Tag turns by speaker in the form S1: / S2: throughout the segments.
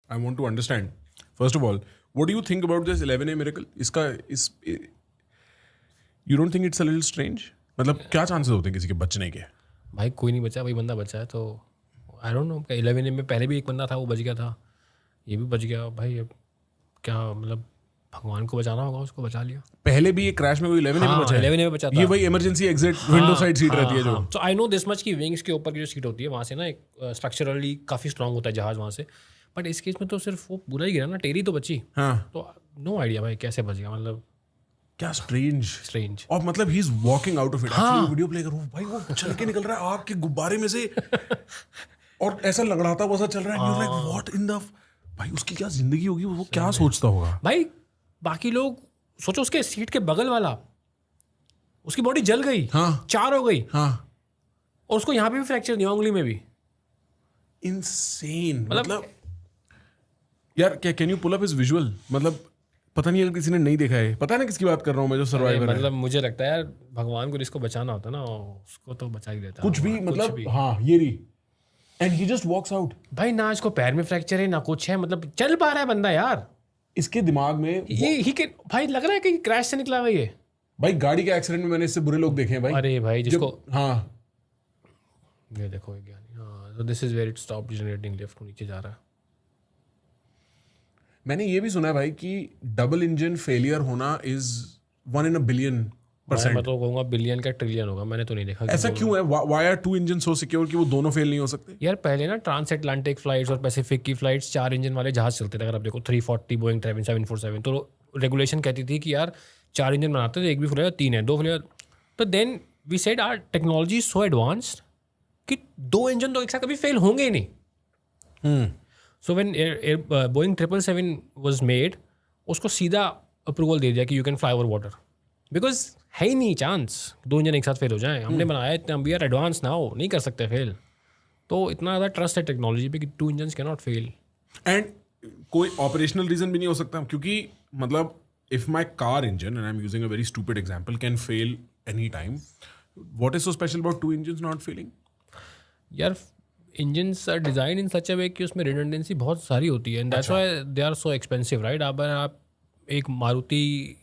S1: I want to understand. First of all, what do you think about this 11A miracle? You don't think it's a little strange? मतलब क्या chances होते हैं किसी के बचने के?
S2: भाई कोई नहीं बचा, वही बंदा बचा है, तो आई डोंट नो. 11A में पहले भी एक बंदा था, वो बच गया था, ये भी बच गया भाई. अब क्या मतलब, भगवान को बचाना होगा, उसको बचा लिया.
S1: पहले भी एक क्रैश में कोई 11A में बचा है.
S2: 11A में बचा था.
S1: ये वही emergency exit window side seat रहती है जो.
S2: तो आई नो दिस मच की विंग्स के ऊपर की जो सीट होती है वहाँ से ना एक स्ट्रक्चरली काफ़ी स्ट्रांग होता है जहाज वहाँ से. बट इस केस में तो सिर्फ वो पूरा ही गिरा ना, टेरी तो बची. तो नो आइडिया भाई कैसे बच गया, मतलब
S1: क्या स्ट्रेंज. और मतलब he is walking out of it. Video play करो भाई, वो चल के निकल रहा है आग के गुब्बारे में से और ऐसा लंगड़ाता हुआ सा चल रहा है. लाइक व्हाट इन द भाई, उसकी क्या जिंदगी होगी, वो क्या सोचता होगा
S2: भाई. बाकी लोग सोचो, उसके सीट के बगल वाला, उसकी बॉडी जल गई, 4 हो गई, और उसको यहाँ पे भी फ्रैक्चर दिया, उंगली में भी.
S1: इनसेन. मतलब यार क्या, can you pull up his visual? मतलब पता नहीं अगर किसी ने नहीं देखा है, पता है ना किसकी बात कर रहा हूँ मैं, जो सर्वाइवर है. मतलब
S2: मुझे लगता है यार, भगवान को जिसको बचाना होता है ना, उसको तो बचा ही देता है
S1: कुछ भी. मतलब हाँ, ये रही. And he just walks out.
S2: भाई ना इसको पैर में फ्रैक्चर है ना कुछ है, मतलब चल पा रहा है बंदा यार.
S1: इसके दिमाग में
S2: ये भाई लग रहा है कि क्रैश से निकला हुआ ये.
S1: भाई गाड़ी के एक्सीडेंट में मैंने इससे बुरे लोग देखे हैं भाई.
S2: अरे भाई जिसको
S1: ये
S2: देखो तो this is where it stop generating lift, नीचे जा रहा है.
S1: मैंने ये भी सुना है भाई कि डबल इंजन फेलियर होना इज 1 in a billion %.
S2: मैं तो कहूँगा बिलियन का ट्रिलियन होगा, मैंने तो नहीं देखा.
S1: ऐसा क्यों है? Why are 2 engines so secure कि वो दोनों फेल नहीं हो सकते?
S2: यार पहले ना ट्रांस अटलांटिक फ्लाइट्स और पैसिफिक की फ्लाइट्स 4 इंजन वाले जहाज चलते थे. अगर आप देखो 340, बोइंग 747, तो रेगुलेशन कहती थी कि यार 4 इंजन बनाते थे, एक भी फुलेगा, 3 है, 2 फुलेगा. तो then we said our technology is so advanced कि 2 इंजन तो एक साथ कभी फेल होंगे ही नहीं. So when Boeing 777 was made, उसको सीधा अप्रूवल दे दिया कि you can fly over water, because है ही नहीं चांस 2 इंजन एक साथ फेल हो जाए. हमने बनाया इतना, वी आर एडवांस नाउ, नहीं कर सकते फेल. तो इतना ज़्यादा ट्रस्ट है टेक्नोलॉजी पे कि 2 engine can not fail.
S1: And कोई ऑपरेशनल रीजन भी नहीं हो सकता, क्योंकि मतलब if my car engine, and I am using a very stupid example, can fail any time, what is so special about 2 engine not failing?
S2: यार engines are design in such a way कि उसमें redundancy बहुत सारी होती है, and that's why they are so expensive, right. आप एक मारुति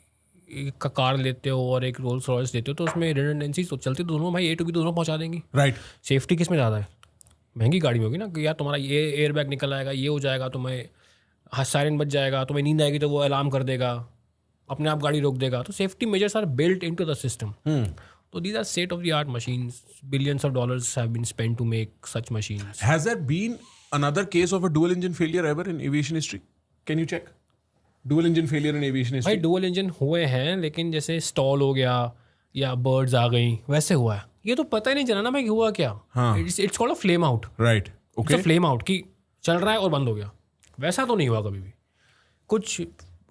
S2: का कार लेते हो और एक रोल्स रॉयस लेते हो, तो उसमें रिडंडेंसी तो चलती दोनों, भाई A to B दोनों पहुंचा देंगी,
S1: राइट.
S2: सेफ्टी किस में ज़्यादा है? महंगी गाड़ी में होगी ना, कि यार तुम्हारा ये एयर बैग निकल आएगा, ये हो जाएगा, तुम्हें सायरन बच जाएगा, तुम्हें नींद आएगी तो वो अलार्म कर देगा, अपने आप गाड़ी रोक देगा. तो safety measures are built into the system. So these are state of the art machines. Billions of dollars have been spent to make such machines.
S1: Has there been another case of a dual engine failure ever in aviation history? Can you check? Dual engine failure in aviation history?
S2: भाई dual engine हुए हैं, लेकिन जैसे stall हो गया या birds आ गई, वैसे हुआ है. ये तो पता ही नहीं चला ना भाई हुआ क्या. It's called a flame out.
S1: Right. Okay.
S2: It's a flame out कि चल रहा है और बंद हो गया. वैसा तो नहीं हुआ कभी भी. कुछ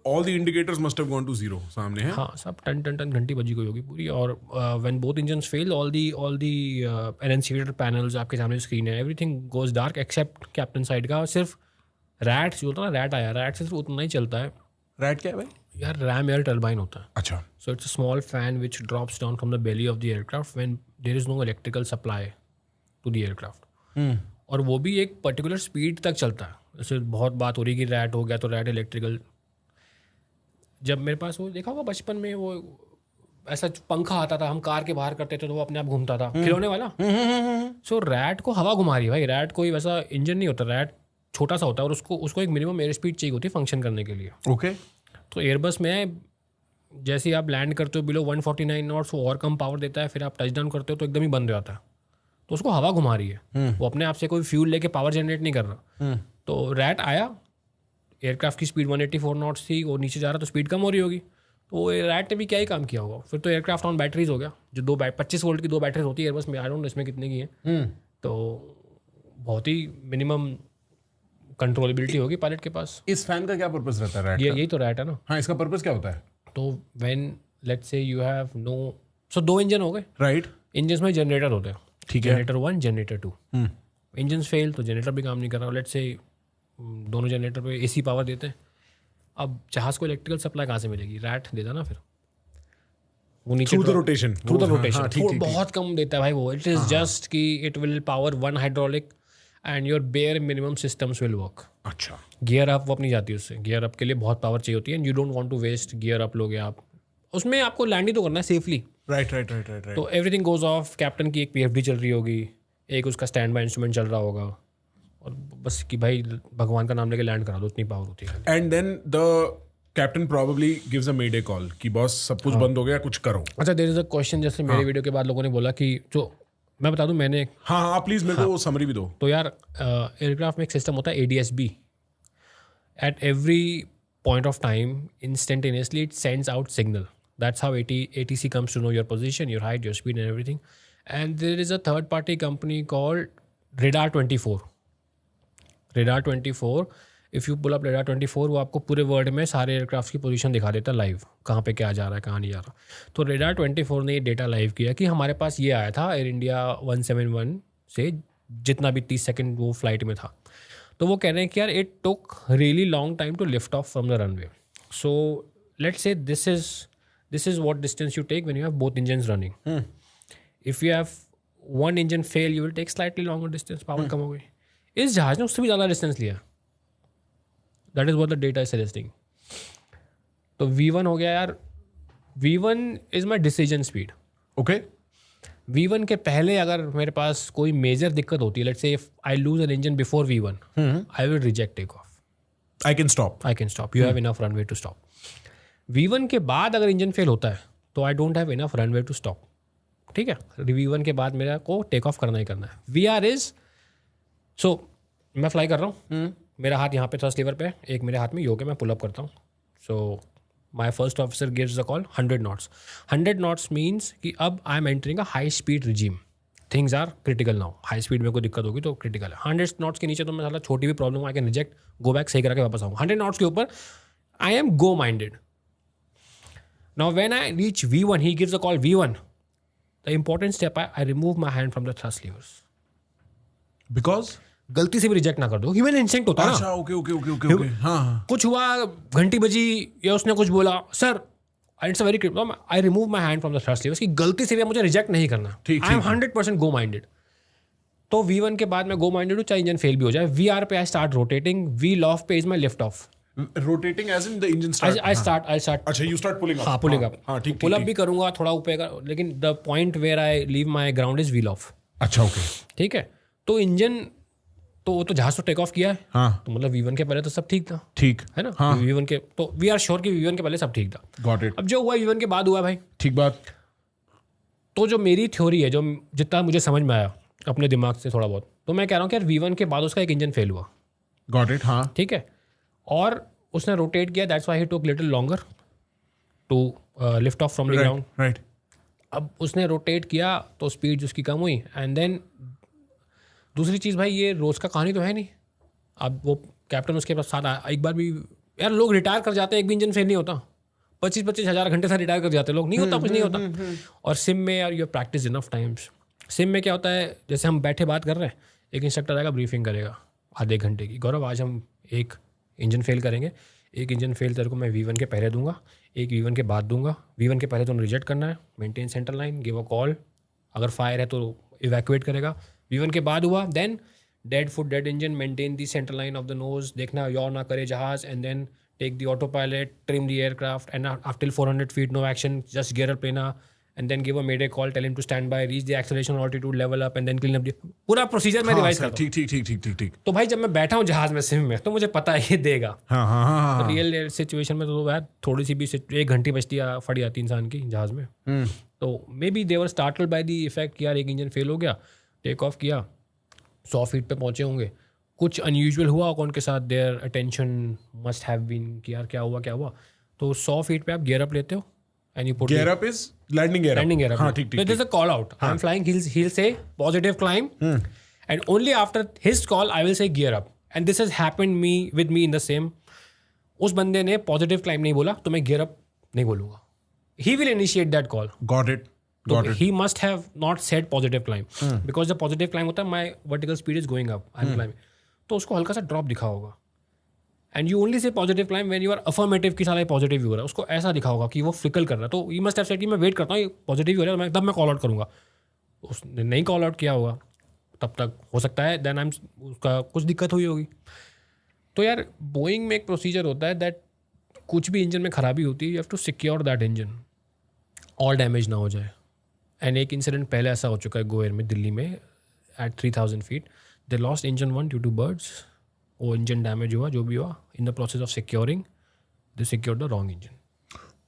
S1: all the indicators must have gone to zero. सामने है.
S2: हाँ, सब टन घंटी बजी गई होगी पूरी. और when both engines fail, all the annunciator panels आपके सामने स्क्रीन है, everything goes dark except captain side का. सिर्फ रैट जो होता है ना, रैट आया, रैट से सिर्फ उतना ही चलता है.
S1: रैट क्या है भाई?
S2: यार रैम एयर टर्बाइन होता है.
S1: अच्छा.
S2: So it's a small fan which drops down from the belly of the aircraft when there is no electrical supply to the aircraft. और वो भी एक पर्टिकुलर स्पीड तक चलता है. जैसे बहुत बात हो रही कि रैट हो गया तो रैट इलेक्ट्रिकल. जब मेरे पास वो देखा होगा बचपन में, वो ऐसा पंखा आता था, हम कार के बाहर करते थे तो वो अपने आप घूमता था, खिलौने वाला. सो रैट को हवा घुमा रही है भाई. रैट कोई वैसा इंजन नहीं होता, रैट छोटा सा होता है और उसको एक मिनिमम एयर स्पीड चाहिए होती है फंक्शन करने के लिए.
S1: ओके.
S2: तो एयरबस में जैसे आप लैंड करते हो बिलो 149 नॉट्स, वो और कम पावर देता है. फिर आप टच डाउन करते हो तो एकदम ही बंद हो जाता है. तो उसको हवा घुमा रही है, वो अपने आप से कोई फ्यूल लेके पावर जनरेट नहीं कर रहा. तो रैट आया, एयरक्राफ्ट की स्पीड 184 नॉट्स थी, वो नीचे जा रहा तो स्पीड कम हो रही होगी. तो रैट ने भी क्या ही काम किया होगा. फिर तो एयरक्राफ्ट ऑन बैटरीज हो गया, जो 25 वोल्ट की 2 बैटरीज होती है एयरबस में. आई डोंट नो इसमें कितने की है. तो बहुत ही मिनिमम कंट्रोलेबिलिटी होगी पायलट के पास.
S1: इस फैन का क्या पर्पस रहता है? रैट का
S2: यही तो रैट है ना.
S1: हाँ, इसका पर्पस क्या होता है?
S2: तो when let's say you have no, so 2 engine हो गए,
S1: राइट.
S2: इंजन में जनरेटर होते हैं,
S1: ठीक है.
S2: Generator 1, generator 2. इंजन फेल तो जनरेटर भी काम नहीं कर रहा. लेट्स से दोनों जनरेटर पे AC पावर देते हैं. अब जहाज को इलेक्ट्रिकल सप्लाई कहाँ से मिलेगी? रैट देता ना. फिर वो नीचे थ्रू द रोटेशन बहुत कम देता है भाई वो. इट इज जस्ट कि it will power 1 hydraulic and your bare minimum systems will work.
S1: अच्छा.
S2: गियर अप वो अपनी जाती है उससे. गियर अप के लिए बहुत पावर चाहिए होती है and you don't want to waste gear up लोगे आप. उसमें आपको लैंड ही तो करना है सेफली.
S1: राइट.
S2: तो एवरीथिंग गोज ऑफ. कैप्टन की एक PFD चल रही होगी, एक उसका स्टैंड बाय इंस्ट्रूमेंट चल रहा होगा, और बस कि भाई भगवान का नाम लेके लैंड करा दो, इतनी पावर होती है.
S1: And then the captain probably gives a mayday call कि बॉस सब कुछ बंद हो गया, कुछ करो.
S2: अच्छा, देयर इज अ क्वेश्चन. जैसे मेरे वीडियो के बाद लोगों ने बोला कि जो मैं बता दूं, मैंने
S1: हाँ प्लीज मेरे को समरी भी दो.
S2: तो यार एयरक्राफ्ट में एक सिस्टम होता है ADS-B. At every point of time instantaneously it sends out signal. That's how ATC comes to know your position, your height, your speed and everything. And there is a third party company called Radar 24. Radar 24, if you pull up Radar 24, वो आपको पूरे world में सारे aircraft की position दिखा देता है live, कहाँ पे क्या जा रहा है, कहाँ नहीं जा रहा. तो Radar 24 ने ये डेटा लाइव किया कि हमारे पास ये आया था एयर इंडिया 171 से, जितना भी 30 सेकेंड वो फ्लाइट में था. तो वो कह रहे हैं कि यार it took really long time to lift off from the runway. So let's say this is what distance you take when you have both engines running. If you have one engine fail, you will take slightly longer distance, power कम हो गई. इस जहाज ने उससे भी ज़्यादा distance लिया. That is what the data is suggesting. तो V1 हो गया यार. V1 is my decision speed.
S1: Okay.
S2: V1 के पहले अगर मेरे पास कोई मेजर दिक्कत होती है, let's say if I lose an engine before V1, I will reject takeoff.
S1: I can stop.
S2: You have enough runway to stop. V1 के बाद अगर इंजन फेल होता है तो I don't have enough runway to stop. ठीक है, V1 के बाद मेरा को टेक ऑफ करना ही करना है. VR इज सो मैं फ्लाई कर रहा हूँ, मेरा हाथ यहाँ पे थ्रस्ट लीवर पे, एक मेरे हाथ में योग है, मैं पुल अप करता हूँ. So my first officer gives the call 100 knots. 100 knots means कि अब I am entering a high speed regime. Things are critical now. High speed में कोई दिक्कत होगी तो क्रिटिकल है. 100 knots के नीचे तो मैं साला छोटी भी problem I can reject, go back, सही करा के वापस आऊँ. 100 knots के ऊपर I am go minded. Now when I reach V1, he gives a call V1. The important step, I remove my hand from the thrust levers.
S1: Because?
S2: गलती से भी रिजेक्ट ना कर दो. ह्यूमन इंस्टिंक्ट होता है ना.
S1: अच्छा, ओके. हाँ.
S2: कुछ हुआ, घंटी बजी या उसने कुछ बोला, sir it's a very critical, I remove my hand from the thrust levers कि गलती से भी मुझे रिजेक्ट नहीं करना. I am 100% go minded. तो V1 के बाद मैं गो माइंडेड हूँ, चाहे इंजन फेल भी हो जाए. VR पे I start rotating. V LOF पे is my lift off.
S1: Rotating as in the engine start.
S2: I start.
S1: अच्छा, you start pulling up.
S2: हाँ, pulling up.
S1: हाँ, ठीक.
S2: पुल अप भी करूंगा थोड़ा ऊपर का, लेकिन the point where I leave my ground is wheel off.
S1: अच्छा, ओके.
S2: ठीक है. तो इंजन तो वो तो जहाज तो टेक ऑफ किया है.
S1: हाँ.
S2: तो मतलब V1 के पहले तो सब ठीक था.
S1: ठीक
S2: है ना.
S1: हाँ.
S2: V1 के तो वी आर श्योर कि V1 के पहले सब ठीक था.
S1: Got it.
S2: अब जो हुआ V1 के बाद हुआ भाई.
S1: ठीक बात.
S2: तो जो मेरी थ्योरी है, जो जितना मुझे समझ में आया अपने दिमाग से थोड़ा बहुत, तो मैं कह रहा हूँ कि यार V1 के बाद उसका एक इंजन फेल हुआ.
S1: Got it. हाँ.
S2: ठीक है. और उसने रोटेट किया. That's why he took little longer to lift off from the ground.
S1: Right.
S2: अब उसने रोटेट किया तो स्पीड उसकी कम हुई. एंड देन दूसरी चीज़ भाई, ये रोज़ का कहानी तो है नहीं. अब वो कैप्टन उसके पास साथ एक बार भी, यार लोग रिटायर कर जाते हैं, एक भी इंजन फेल नहीं होता. 25-25 हज़ार घंटे से रिटायर कर जाते हैं लोग, नहीं होता, कुछ नहीं होता. और सिम में यार you practice enough times. SIM में क्या होता है, जैसे हम बैठे बात कर रहे हैं, एक इंस्ट्रक्टर आएगा, ब्रीफिंग करेगा आधे घंटे की. गौरव आज हम एक इंजन फेल करेंगे, एक इंजन फेल तेरे को मैं V1 के पहले दूंगा, एक V1 के बाद दूंगा. V1 के पहले तो रिजेक्ट करना है, maintain centre line, give a call, अगर फायर है तो इवैक्यूएट करेगा. V1 के बाद हुआ, then dead foot dead engine, maintain the centre line of the nose, देखना यॉर ना करे जहाज, and then take the autopilot, trim the aircraft, and after 400 feet no action, just gear up लेना, and then give a mayday call, tell him to stand by, reach the acceleration altitude, level up, and then clean up the पूरा procedure मैं revise करता हूँ.
S1: ठीक. तो
S2: भाई जब मैं बैठा हूँ जहाज में सिम में, तो मुझे पता है ये देगा.
S1: हाँ.
S2: रियल सिचुएशन में तो यार थोड़ी सी भी 1 घंटी बचती है, फट जाती इंसान की जहाज में. तो may be they were startled by the effect कि यार एक इंजन फेल हो गया, टेक ऑफ किया, 100 feet पे पहुंचे होंगे, कुछ अनयूजुअल हुआ होगा उनके साथ, their attention must have been कि यार क्या हुआ. तो 100 feet पे आप गियर अप लेते हो, and you put
S1: gear up is landing gear up.
S2: हाँ, ठीक. There's a call out. I'm flying. He'll say positive climb, and only after his call I will say gear up. And this has happened with me in the same. उस बंदे ने positive climb नहीं बोला तो मैं gear up नहीं बोलूँगा. He will initiate that call.
S1: Got it.
S2: He must have not said positive climb because the positive climb होता है my vertical speed is going up. I'm climbing. तो उसको हल्का सा drop दिखा होगा. And you only say positive climb when you are affirmative की सारा पॉजिटिव ही हो रहा है. उसको ऐसा दिखा होगा कि वो फ्लिकल कर रहा है, तो यू मस्ट हैव सेड कि मैं वेट करता हूँ, ये पॉजिटिव ही हो रहा है, तब मैं कॉल आउट करूँगा. उसने नहीं कॉल आउट किया होगा. तब तक हो सकता है देन उसका कुछ दिक्कत हुई होगी। तो यार बोइंग में एक प्रोसीजर होता है दैट कुछ भी इंजन में खराबी होती है, you have to secure that engine, all damage ना हो जाए। एंड एक इंसिडेंट पहले ऐसा हो चुका है गो एयर में, दिल्ली में at 3000 feet they lost engine 1 due to birds. वो इंजन डैमेज हुआ, जो भी हुआ, in the process of securing they secure the wrong engine.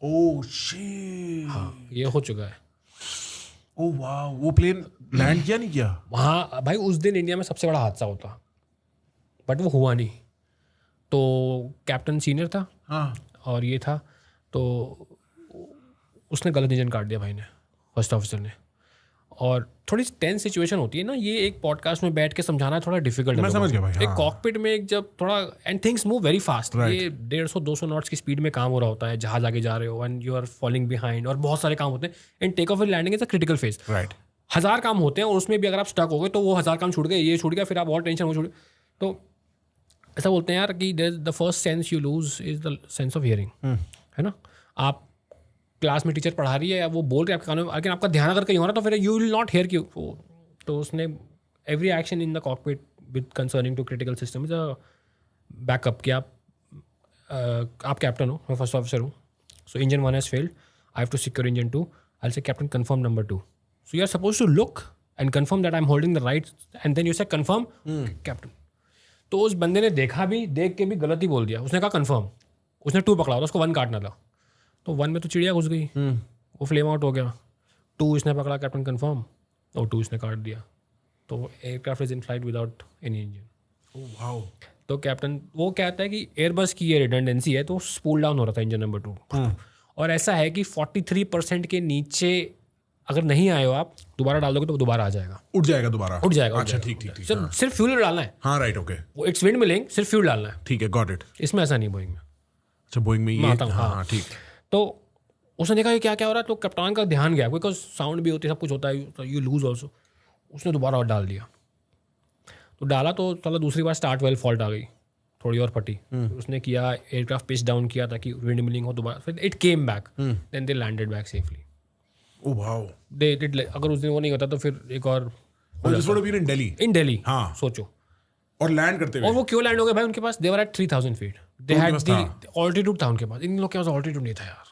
S1: Oh shit.
S2: हाँ, ये हो चुका है।
S1: ओह वाह, वो प्लेन लैंड किया नहीं किया?
S2: हाँ भाई, उस दिन इंडिया में सबसे बड़ा हादसा होता, बट वो हुआ नहीं। तो कैप्टन सीनियर था,
S1: हाँ,
S2: और ये था, तो उसने गलत इंजन काट दिया भाई ने, फर्स्ट ऑफिसर ने। और थोड़ी टेंस सिचुएशन होती है ना, ये एक पॉडकास्ट में बैठ के समझाना थोड़ा डिफिकल्ट है।
S1: मैं समझ गया भाई।
S2: एक कॉकपिट में एक जब थोड़ा and things move very fast, ये 150-200 नॉट्स की स्पीड में काम हो रहा होता है, जहाज आगे जा रहे हो and you are falling behind, और बहुत सारे काम होते हैं। And take off and landing is a critical phase.
S1: Right.
S2: 1000 काम होते हैं और उसमें भी अगर आप स्टक हो गए तो वो 1000 काम छूट गए, ये छूट गया, फिर आप और टेंशन वो छूट। तो ऐसा बोलते हैं यार कि the first sense you lose is the sense of hearing, है ना। आप क्लास में टीचर पढ़ा रही है, वो बोल रही है आपके कानों में, लेकिन आपका ध्यान अगर कहीं हो रहा है तो फिर you will not hear cue. तो उसने every action in the cockpit with concerning to critical system is a backup, कि आप कैप्टन हो, मैं फर्स्ट ऑफिसर हूँ, so engine 1 has failed, I have to secure engine 2, I will say captain confirm number 2, so you are suppose to look and confirm that I am holding the right, and then you say confirm captain. तो उस बंदे ने देखा भी, देख के भी गलत ही बोल दिया, उसने कहा कंफर्म, उसने 2 पकड़ा था, उसको 1 काटना था, तो 1 में तो चिड़िया घुस गई, वो फ्लेम आउट हो गया। 2 इसने पकड़ा कैप्टन कंफर्म, और 2 इसने काट दिया, तो aircraft is in flight without any engine.
S1: Oh wow.
S2: तो कैप्टन वो कहता है कि एयरबस की ये रिडंडेंसी है, तो स्पूल डाउन हो रहा था इंजन नंबर 2, और ऐसा है कि 43% के नीचे अगर नहीं आए हो आप, दोबारा डाल दोगे तो दोबारा आ जाएगा,
S1: उठ जाएगा दोबारा।
S2: उठ जाएगा।
S1: अच्छा, ठीक ठीक ठीक।
S2: सिर्फ फ्यूल डालना है।
S1: हाँ राइट, ओके,
S2: वो इट्स विंड मिलिंग, सिर्फ फ्यूल डालना है।
S1: ठीक है, गॉट इट।
S2: इसमें ऐसा नहीं बोइंग में।
S1: अच्छा, बोइंग में ये, हाँ ठीक।
S2: तो उसने देखा कि क्या क्या हो रहा है, तो कप्तान का ध्यान गया, बिकॉज साउंड भी होती है, सब कुछ होता है, यू लूज ऑल्सो। उसने दोबारा और डाल दिया, तो डाला तो चलो दूसरी बार स्टार्ट वेल फॉल्ट आ गई, थोड़ी और फटी। उसने किया, एयरक्राफ्ट पिच डाउन किया ताकि विंड मिलिंग हो दोबारा, फिर it came back, then they landed back safely.
S1: Oh wow.
S2: They did, अगर उस दिन वो नहीं होता तो फिर एक और
S1: इन दिल्ली,
S2: इन दिल्ली,
S1: हाँ
S2: सोचो।
S1: और लैंड करते हुए,
S2: और वो क्यों लैंड हो गए भाई, उनके पास they were at 3000 feet, they had the altitude था उनके पास। इन लोग के पास ऑल्टीट्यूड नहीं था यार,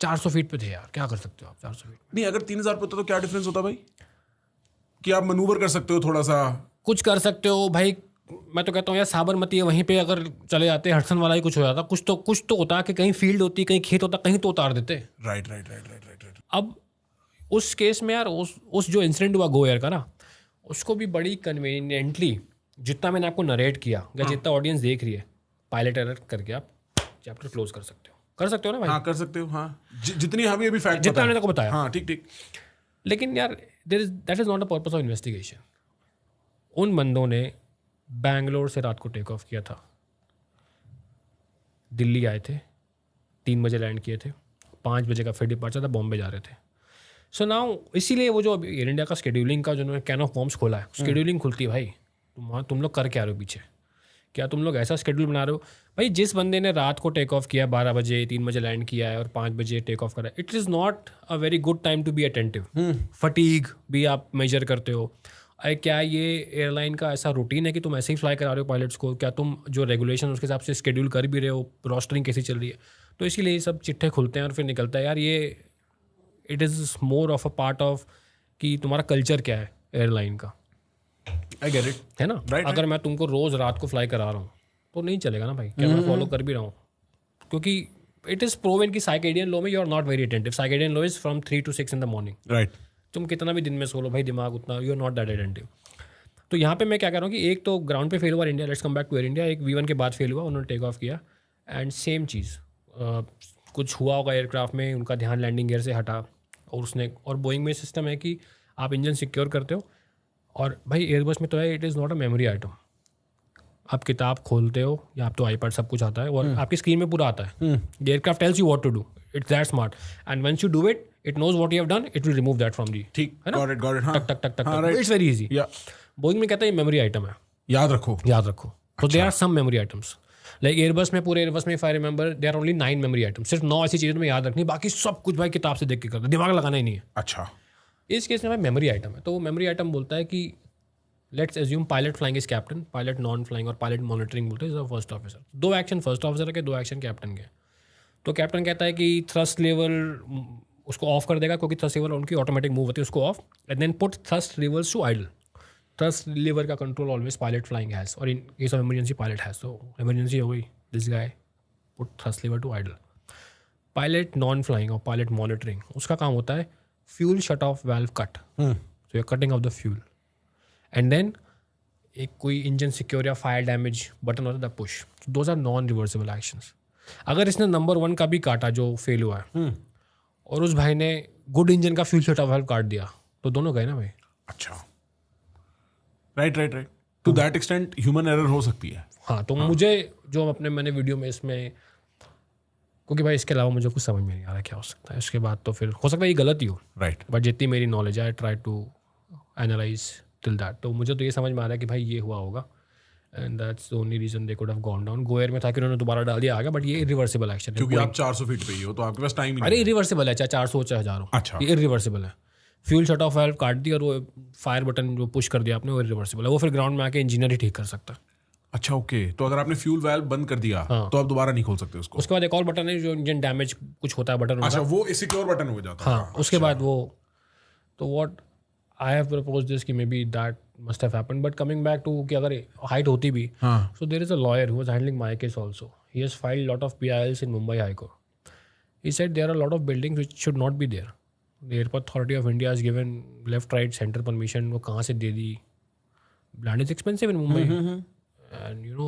S2: 400 फीट पे थे यार, क्या कर सकते हो आप 400 फीट
S1: नहीं। अगर 3000 पे होता तो क्या डिफरेंस होता भाई, कि आप मनूवर कर सकते हो, थोड़ा सा
S2: कुछ कर सकते हो भाई। मैं तो कहता हूँ यार, साबरमती है, वहीं पे अगर चले जाते, हडसन वाला ही कुछ हो जाता, कुछ तो होता कि कहीं फील्ड होती, कहीं खेत होता, कहीं तो उतार देते।
S1: Right right right right right right.
S2: अब उस केस में यार, उस जो इंसिडेंट हुआ गो एयर का ना, उसको भी बड़ी कन्वीनियंटली, जितना मैंने आपको नरेट किया या जितना ऑडियंस देख रही है, पायलट एरर करके आप चैप्टर क्लोज कर सकते हो ना भाई।
S1: हाँ कर सकते हो, हाँ जितनी हमें अभी फैक्ट
S2: जितना मैंने आपको बताया,
S1: हाँ ठीक ठीक।
S2: लेकिन यार that is not a purpose of investigation. उन बंदों ने बैंगलोर से रात को टेक ऑफ किया था, दिल्ली आए थे, 3 बजे लैंड किए थे, 5 बजे का फिर डिपार्चर था, बॉम्बे जा रहे थे। सो नाउ इसीलिए वो जो अभी एयर इंडिया का शेड्यूलिंग का जो कैन ऑफ बॉम्ब्स खोला है, शेड्यूलिंग खुलती है भाई, तुम लोग कर क्या रहे हो पीछे, क्या तुम लोग ऐसा शेड्यूल बना रहे हो भाई? जिस बंदे ने रात को टेक ऑफ किया 12 बजे, 3 बजे लैंड किया है और 5 बजे टेक ऑफ करा, it is not a very good time to be attentive. Fatigue भी आप मेजर करते हो। अरे क्या ये एयरलाइन का ऐसा रूटीन है कि तुम ऐसे ही फ्लाई करा रहे हो पायलट्स को? क्या तुम जो रेगुलेशन उसके हिसाब से शेड्यूल कर भी रहे हो? रोस्टरिंग कैसी चल रही है? तो इसीलिए ये सब चिट्ठे खुलते हैं और फिर निकलता है यार, ये it is more of a part of कि तुम्हारा कल्चर क्या है एयरलाइन का।
S1: आई गेट इट,
S2: है ना? अगर मैं तुमको रोज रात को फ्लाई करा रहा हूँ तो नहीं चलेगा ना भाई, क्या मैं फॉलो कर भी रहा हूँ? क्योंकि इट इज प्रूवन कि साइकेडियन लो में you are not very attentive. Circadian low is from 3 to 6 in the morning.
S1: Right.
S2: तुम कितना भी दिन में सो लो भाई, दिमाग उतना, you are not that attentive. तो यहाँ पे मैं क्या कर रहा हूँ कि एक तो ग्राउंड पे फेल हुआ India, let's come back to Air India, एक V1 के बाद फेल हुआ, उन्होंने टेक ऑफ किया एंड सेम चीज़ कुछ हुआ होगा एयरक्राफ्ट में, उनका ध्यान लैंडिंग गियर से हटा और उसने, और बोइंग में सिस्टम है कि आप इंजन सिक्योर करते हो, और भाई एयरबस में तो है, it is not a memory item. आप किताब खोलते हो या आप तो आईपैड, सब कुछ आता है और आपकी स्क्रीन में पूरा आता है। The aircraft tells you what to do, it's that smart, and once you do it, it knows what you have done, it will remove that from the.
S1: ठीक,
S2: है ना?
S1: गॉट इट, हाँ,
S2: टक टक टक टक, इट्स वेरी इजी। बोइंग में कहता है ये मेमोरी आइटम है,
S1: याद रखो।
S2: तो there are some memory items. Like Airbus में, पूरे एयरबस में if I remember there are only 9 memory items. सिर्फ 9 ऐसी चीज़ें में याद रखनी, बाकी सब कुछ भाई किताब से देख के करते, दिमाग लगाना ही नहीं है।
S1: अच्छा,
S2: इस केस में भाई मेमोरी आइटम है, तो वो मेमोरी आइटम बोलता है कि let's assume pilot flying is captain, pilot non flying और पायलट मॉनिटरिंग बोलते हैं first officer. 2 action first officer के, 2 एक्शन कैप्टन के. तो कैप्टन कहता है कि थ्रस्ट लेवल उसको ऑफ कर देगा, क्योंकि थ्रस्ट लेवल उनकी ऑटोमेटिक मूव होती है, उसको off, and then put thrust levels to idle. Thrust lever का control always pilot flying has, और in case of emergency pilot has. तो इमरजेंसी हो गई, this guy put thrust lever to idle. Pilot non flying और pilot monitoring, उसका काम होता है fuel shut off valve cut, so you are cutting off the fuel, and then एक कोई इंजन सिक्योर या फायर डैमेज बटन होता है, the push. Those are non reversible actions. अगर इसने नंबर 1 का भी काटा जो फेल हुआ है, और उस भाई ने गुड इंजन का फ्यूल शट ऑफ वाल्व काट दिया, तो दोनों गए ना भाई.
S1: अच्छा, right. To that extent human error हो सकती है.
S2: हाँ, तो मुझे जो मैंने वीडियो में इसमें, क्योंकि भाई इसके अलावा मुझे कुछ समझ में नहीं आ रहा क्या हो सकता है. उसके बाद तो फिर हो सकता है ये गलत ही हो,
S1: राइट.
S2: बट जितनी मेरी नॉलेज है I try to analyse till that. तो मुझे तो ये समझ में आ रहा है कि भाई ये हुआ होगा, and that's the only reason they could have gone down. गोयर में था कि उन्होंने दोबारा डाल दिया आगे, बट ये इरिवर्सिबल एक्शन है,
S1: क्योंकि आप 400 फीट पे ही हो तो आपके पास टाइम ही नहीं.
S2: अरे इरिवर्सिबल है, चाहे 400 चाहे 1000 हो.
S1: अच्छा.
S2: ये इरिवर्सिबल है. फ्यूल शट ऑफ वाल्व काट दी और वो फायर बटन जो पुश कर दिया आपने, वो इरिवर्सिबल है. वो फिर ग्राउंड में आके इंजीनियर ही ठीक कर सकता है.
S1: अच्छा, ओके. तो अगर आपने फ्यूल वाल्व बंद कर दिया तो आप दोबारा नहीं खोल सकते उसको.
S2: उसके बाद एक और बटन है जो इंजन डैमेज कुछ होता है बटन.
S1: अच्छा, वो सिक्योर बटन हो जाता है.
S2: हाँ, उसके बाद वो, तो what I have proposed this कि maybe that must have happened. But coming back to कि अगर हाइट होती भी, so there is a lawyer who was handling my case also. He has filed lot of PILs in Mumbai high court. He said there are lot of buildings which should not be there. The airport authority of India has given left right centre permission. वो कहाँ से दे दी? Land is expensive in Mumbai, and you know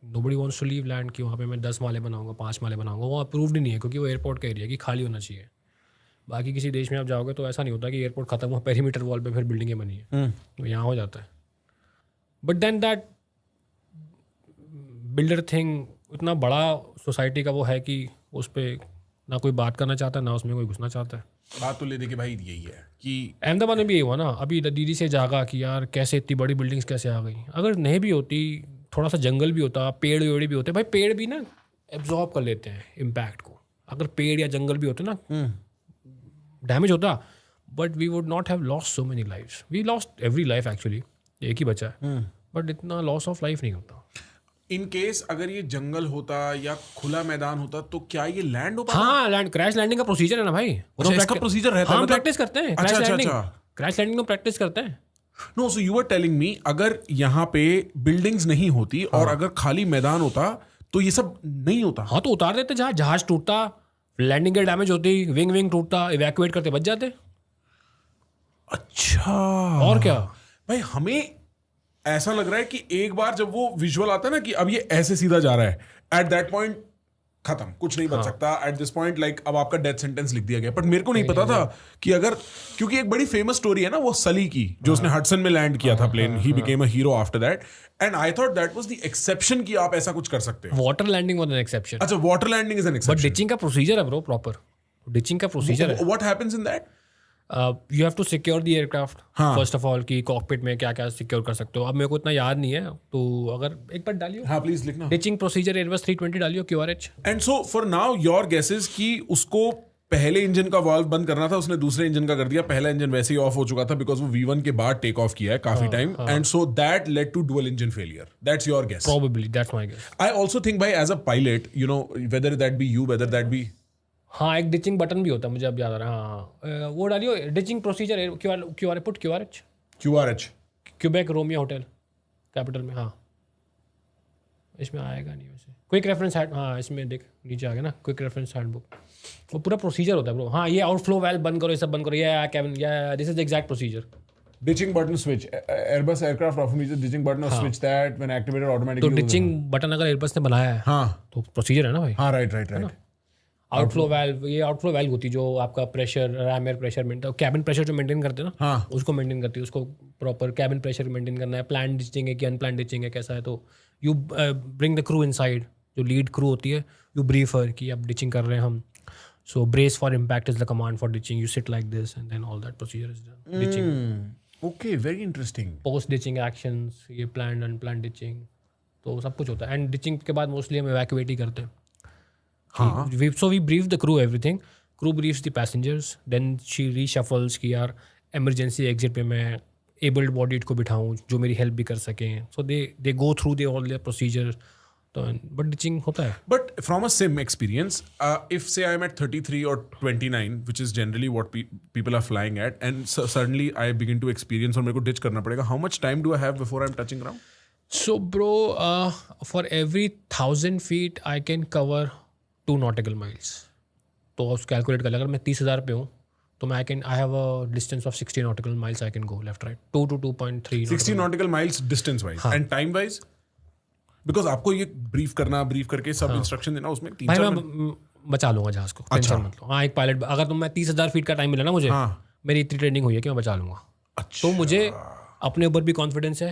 S2: nobody wants to leave land कि वहाँ पे मैं 10 माले बनाऊंगा, 5 माले बनाऊंगा. वो अप्रूव्ड ही नहीं है, क्योंकि वो एयरपोर्ट का एरिया कि खाली होना चाहिए. बाकी किसी देश में आप जाओगे तो ऐसा नहीं होता कि एयरपोर्ट खत्म हुआ, पेरीमीटर वॉल पे फिर बिल्डिंगें बनी है. तो यहाँ हो जाता है. But then that builder thing इतना बड़ा सोसाइटी का वो है कि उस पर ना कोई बात करना चाहता है, ना उसमें कोई घुसना चाहता है.
S1: बात तो ले दे कि भाई यही है कि
S2: अहमदाबाद में भी यही हुआ ना. अभी दीदी से जागा कि यार कैसे इतनी बड़ी बिल्डिंग्स कैसे आ गई. अगर नहीं भी होती, थोड़ा सा जंगल भी होता, पेड़ वेड़ भी होते, भाई पेड़ भी ना एब्जॉर्ब कर लेते हैं इम्पैक्ट को. अगर पेड़ या जंगल भी होते ना, डैमेज होता, but we would not have lost so many lives. We lost every life actually, एक ही बचा है, बट इतना लॉस ऑफ लाइफ नहीं होता.
S1: इन केस अगर ये जंगल होता या खुला मैदान होता तो क्या ये लैंड हो पाता?
S2: हाँ, लैंड क्रैश लैंडिंग का प्रोसीजर है ना भाई.
S1: अच्छा, इसका प्रोसीजर रहता है.
S2: हम प्रैक्टिस करते हैं क्रैश लैंडिंग. क्रैश लैंडिंग में प्रैक्टिस करते हैं.
S1: No, so you are telling me अगर यहाँ पे बिल्डिंग्स नहीं होती और अगर खाली मैदान होता तो ये सब नहीं होता.
S2: हाँ, तो उतार देते. जहाज टूटता, लैंडिंग के डैमेज होती, विंग टूटता, इवैक्यूएट करते बच जाते.
S1: अच्छा,
S2: और क्या
S1: भाई. हमें ऐसा लग रहा है कि एक बार जब वो विजुअल आता है ना कि अब ये ऐसे सीधा जा रहा है, एट दैट पॉइंट खत्म, कुछ नहीं बच सकता. एट दिस पॉइंट लाइक अब आपका डेथ सेंटेंस लिख दिया गया. बट मेरे को नहीं पता था कि अगर, क्योंकि एक बड़ी फेमस स्टोरी है ना वो सली की, जो उसने हडसन में लैंड किया था plane. He became a hero after that, and I thought that was the exception कि आप ऐसा कुछ कर सकते हो.
S2: Water landing was an exception.
S1: अच्छा, water landing is an exception.
S2: But ditching का प्रोसीजर है ब्रो, प्रॉपर डिचिंग का प्रोसीजर है.
S1: What happens in that?
S2: You have to secure the aircraft first of all कि कॉकपिट में क्या क्या secure कर सकते हो. अब मेरे को इतना याद नहीं है, तो अगर एक बार डालियो.
S1: हाँ, प्लीज लिखना.
S2: Ditching procedure Airbus 320 डालियो QRH.
S1: And so for now your guesses कि उसको पहले इंजन का वाल्व बंद करना था, उसने दूसरे इंजन का कर दिया. पहला इंजन वैसे ही ऑफ हो चुका था बिकॉज वो V1 के बाद टेक ऑफ किया है काफी time, and so that led to dual engine failure. That's your guess?
S2: Probably, that's my guess.
S1: I also think भाई as a pilot, you know, whether that be you, whether that be,
S2: हाँ, एक ditching button भी होता है, मुझे अब याद आ रहा है. हाँ, वो डालियो ditching procedure put QRH Quebec Romeo Hotel capital में. हाँ, इसमें आएगा नहीं वैसे. क्विक रेफरेंस हैंड, हाँ इसमें देख नीचे आ गया ना, क्विक रेफरेंस हैंडबुक. वो पूरा प्रोसीजर होता है ब्रो. हाँ, ये आउटफ्लो वाल्व बंद करो, ये सब बंद करो, ये कैबिन, या this is the exact procedure.
S1: ditching button switch. Airbus aircraft often uses ditching button or switch that when activated automatically.
S2: तो ditching button अगर एयरबस ने बनाया है,
S1: हाँ,
S2: तो प्रोसीजर है ना भाई.
S1: हाँ, राइट.
S2: आउटफ्लो वाल्व, ये आउटफ्लो वाल्व होती है जो आपका pressure, RAM air pressure maintain, cabin pressure जो मेंटेन करते हैं ना,
S1: हाँ,
S2: उसको मेंटेन करती है. उसको प्रॉपर कैबिन प्रेशर मेंटेन करना है. प्लान डिचिंग है कि अनप्लान डिचिंग है, कैसा है. तो you bring the crew inside. जो लीड क्रू होती है, यू ब्रीफ हर कि अब डिचिंग कर रहे हैं हम. So brace for impact is the command for ditching. You sit like this and then all that procedure is done. Ditching,
S1: okay, very interesting.
S2: Post ditching actions, ये plan unplan ditching, तो सब कुछ होता है. एंड डिचिंग के बाद mostly हम evacuate ही करते हैं.
S1: हाँ,
S2: so we brief the crew everything. Crew briefs the passengers, then she reshuffles कि यार emergency exit पे मैं एबल्ड बॉडीड को बिठाऊँ जो मेरी हेल्प भी कर सकें. So they go through they all their procedure. तो बट डिचिंग होता है.
S1: But from a sim experience, if say I'm at 33 or 29, which is generally what people are flying at, and suddenly I begin to experience और मेरे को ditch करना पड़ेगा, how much time do I have before I'm touching ground?
S2: So bro, for every 1,000 feet I can cover 2 nautical miles. तो उस calculate कर ले, अगर मैं 30,000 पे हूँ तो मैं I have a distance of 60 nautical miles I can go left right. 2 to 2.3.
S1: 60 nautical miles distance wise. And time wise? Because आपको ये ब्रीफ करके सब इंस्ट्रक्शन देना, उसमें 3-4 मिनट
S2: बचा लूंगा जहाज को. टेंशन मत लो. हाँ, एक पायलट अगर तुम मैं 30,000 फीट का टाइम मिला ना मुझे, मेरी इतनी ट्रेनिंग हुई है कि मैं बचा लूंगा. तो मुझे अपने ऊपर भी कॉन्फिडेंस है,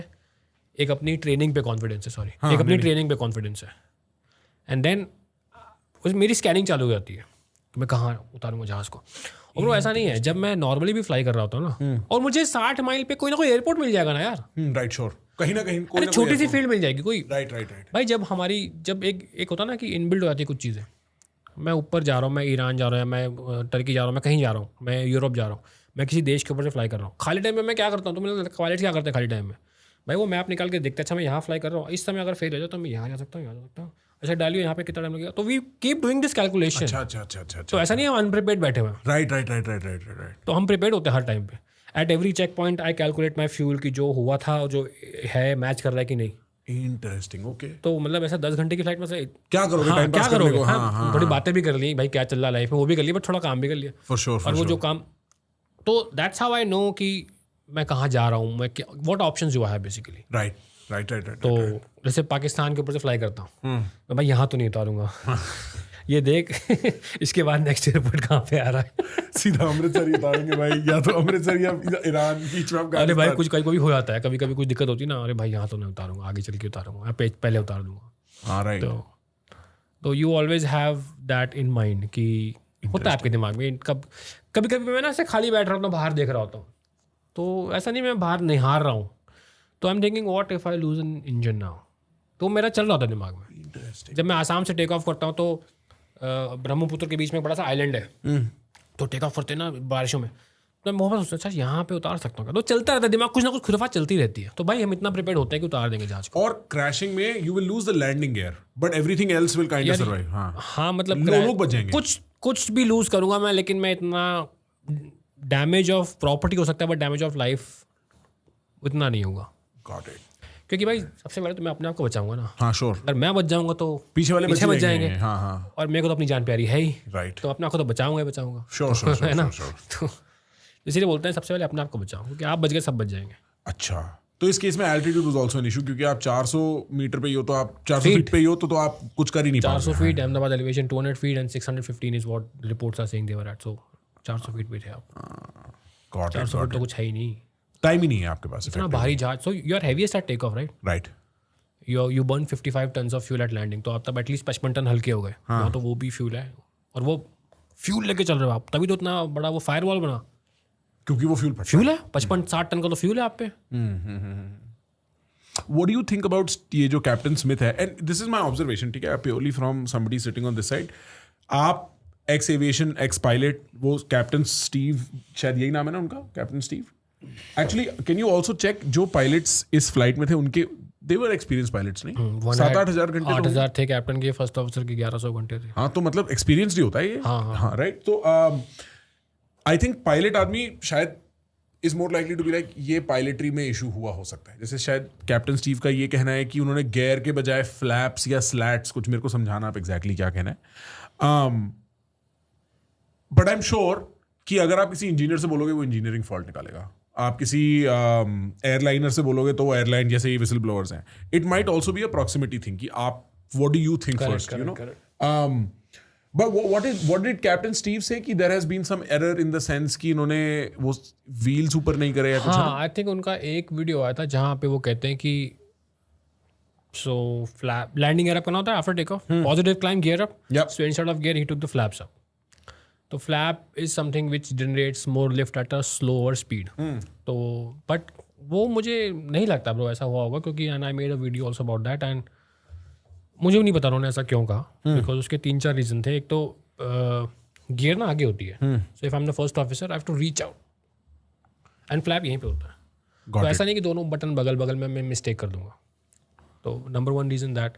S2: एक अपनी ट्रेनिंग पे कॉन्फिडेंस है. सॉरी, एक अपनी ट्रेनिंग पे कॉन्फिडेंस है. एंड देन मेरी स्कैनिंग चालू हो जाती है कि मैं कहाँ उतारूंगा जहाज को. और वो ऐसा नहीं है, जब मैं नॉर्मली भी फ्लाई कर रहा होता हूँ ना, और मुझे 60 माइल पे कोई ना कोई एयरपोर्ट मिल जाएगा ना यार.
S1: Right, sure. कहीं ना कहीं
S2: कोई छोटी सी फील्ड मिल जाएगी कोई.
S1: राइट.
S2: भाई जब एक होता ना कि इनबिल्ड हो जाती है कुछ चीज़ें. मैं ऊपर जा रहा हूँ, मैं ईरान जा रहा हूँ, मैं टर्की जा रहा हूँ, मैं कहीं जा रहा हूँ, मैं यूरोप जा रहा हूँ, मैं किसी देश के ऊपर से फ्लाई कर रहा हूँ. खाली टाइम में मैं क्या करता हूँ, तो मेरे पायलट क्या करते हैं खाली टाइम में, भाई वो मैप निकाल के देखते हैं, अच्छा मैं यहाँ फ्लाई कर रहा हूँ, इस समय अगर फेल हो जाए तो मैं यहाँ जा सकता हूँ, यहाँ जा सकता हूँ, अच्छा डालियो यहाँ पे कितना टाइम लगेगा. तो we keep doing this calculation.
S1: अच्छा.
S2: तो ऐसा नहीं है हम अनप्रिपेयर्ड बैठे हुए हैं.
S1: राइट.
S2: तो हम प्रिपेयर्ड होते हैं हर टाइम पे. At every check point I calculate my fuel की जो हुआ था जो है मैच कर रहा है कि नहीं.
S1: इंटरेस्टिंग. ओके.
S2: तो मतलब ऐसा 10 घंटे की फ्लाइट में से
S1: क्या करोगे?
S2: हाँ, क्या करोगे? हाँ, थोड़ी बातें भी कर ली, भाई क्या चल रहा है लाइफ में, वो भी कर लिया, बट थोड़ा काम भी कर लिया.
S1: For sure.
S2: और वो जो काम, तो दैट्स हाउ आई नो कि मैं कहाँ जा रहा हूँ, मैं what options you have basically.
S1: Right.
S2: तो जैसे पाकिस्तान के ऊपर से फ्लाई करता हूँ, मैं भाई यहाँ तो नहीं उतारूंगा. ये देख इसके बाद नेक्स्ट एयरपोर्ट कहाँ पे आ रहा है.
S1: सीधा अमृतसर ही उतारेंगे भाई, या तो अमृतसर या ईरान बीच में.
S2: अरे भाई कुछ कभी हो जाता है, कभी कुछ दिक्कत होती है ना, अरे भाई यहाँ तो नहीं उतारूंगा, आगे चल के उतारूंगा, पहले उतार दूंगा.
S1: हाँ, राइट.
S2: तो you always have that in mind कि होता है आपके दिमाग में. कभी मैं ना ऐसे खाली बैठ रहा हूँ, बाहर देख रहा होता हूँ, तो ऐसा नहीं मैं बाहर निहार रहा हूँ, तो I am thinking what if I lose an engine now. तो मेरा चल रहा था दिमाग में. जब मैं आसाम से टेक ऑफ करता हूँ तो ब्रह्मपुत्र के बीच में बड़ा सा आइलैंड है, तो टेक ऑफ करते हैं ना बारिशों में, तो मैं बहुत सोचता अच्छा यहाँ पे उतार सकता हूँ. तो चलता रहता है दिमाग, कुछ ना कुछ खुरफात चलती रहती है. तो भाई हम इतना प्रिपेयर्ड होते हैं कि उतार देंगे जहाज को.
S1: और क्रैशिंग में you will lose the landing gear, but everything else will kind of survive.
S2: हाँ मतलब
S1: लोग बच जाएंगे.
S2: कुछ भी लूज करूंगा मैं, लेकिन मैं इतना डैमेज ऑफ प्रॉपर्टी हो सकता है, बट डैमेज ऑफ लाइफ उतना नहीं होगा.
S1: Got it.
S2: क्योंकि भाई सबसे पहले तो मैं अपने आप को बचाऊंगा ना.
S1: हाँ, श्योर.
S2: अगर मैं बच जाऊंगा तो
S1: पीछे वाले
S2: बच जाएंगे.
S1: हाँ.
S2: और मेरे को तो अपनी जान प्यारी है ही.
S1: राइट.
S2: तो अपने आप को तो बचाऊंगा.
S1: श्योर.
S2: है ना. तो इसीलिए बोलते हैं सबसे पहले अपने आप को बचाओ, क्योंकि आप बच गए सब बच जाएंगे.
S1: अच्छा, तो इस केस में altitude was also an issue, क्योंकि आप 400 मीटर पे ही हो, तो आप 400 फीट पे ही हो, तो आप कुछ कर ही नहीं पाओगे.
S2: 400 feet Ahmedabad elevation 200 feet and 615 is what reports are saying they were at. So 400 feet पे थे आप. 400 फीट तो कुछ है ही नहीं,
S1: टाइम ही नहीं है आपके पास.
S2: इतना भारी जहाज. So you are heaviest at take off, right. You burn 55 tons of fuel at landing. तो आप तब एटलीस्ट 55 टन हल्के हो गए. हाँ. तो वो भी फ्यूल है, और वो फ्यूल लेके चल रहे हो आप, तभी तो इतना बड़ा वो फायर वॉल बना,
S1: क्योंकि वो फ्यूल
S2: है. 55-60 टन का तो फ्यूल है आप पे.
S1: What do you think about ये जो कैप्टन स्मिथ है, and this is my observation, ठीक है, purely from somebody sitting on this side. आप एक्स एविएशन एक्स पायलट, वो कैप्टन स्टीव, शायद यही नाम है ना उनका, captain Steve. Actually can you also check जो पायलट्स इस फ्लाइट में थे, उनके they were experienced pilots, नहीं? 7-8 हज़ार घंटे
S2: 8,000 थे कैप्टन के, फर्स्ट ऑफिसर के 1100 घंटे थे.
S1: हाँ, तो मतलब एक्सपीरियंस ही होता है ये. हाँ, राइट. तो आई थिंक पायलट आदमी शायद is more likely to be like ये पायलटरी में इशू हुआ हो सकता है. जैसे शायद कैप्टन स्टीव का ये कहना है कि उन्होंने गेयर के बजाय फ्लैप्स या स्लैट्स, कुछ मेरे को समझाना आप एग्जैक्टली क्या कहना है. बट आई एम श्योर कि अगर आप किसी इंजीनियर से बोलोगे वो इंजीनियरिंग फॉल्ट निकालेगा. आप किसी एयरलाइनर से बोलोगे तो वो एयरलाइन, जैसे ये विसल ब्लोअर्स हैं, it might also be a proximity thing कि आप what do you think first, you know. But what did Captain Steve say कि there has been some error in the sense कि इन्होंने वो wheels ऊपर नहीं करे या कुछ?
S2: हाँ, आई थिंक उनका एक वीडियो आया था जहाँ पे वो कहते हैं कि so flap landing gear up करना होता है after take off, positive climb gear up, so instead of gear he took the flaps up. तो flap is something which generates more lift at a slower speed. तो but वो मुझे नहीं लगता bro ऐसा हुआ होगा, क्योंकि and I made a video also about that, and मुझे भी नहीं पता उन्होंने ऐसा क्यों कहा, बिकॉज उसके 3-4 रीजन थे. एक तो गियर ना आगे होती है, so if I am the first officer I have to reach out, and flap यहीं पे होता है. तो ऐसा नहीं कि दोनों बटन बगल बगल में मैं मिस्टेक कर दूंगा. तो नंबर 1 रीज़न दैट.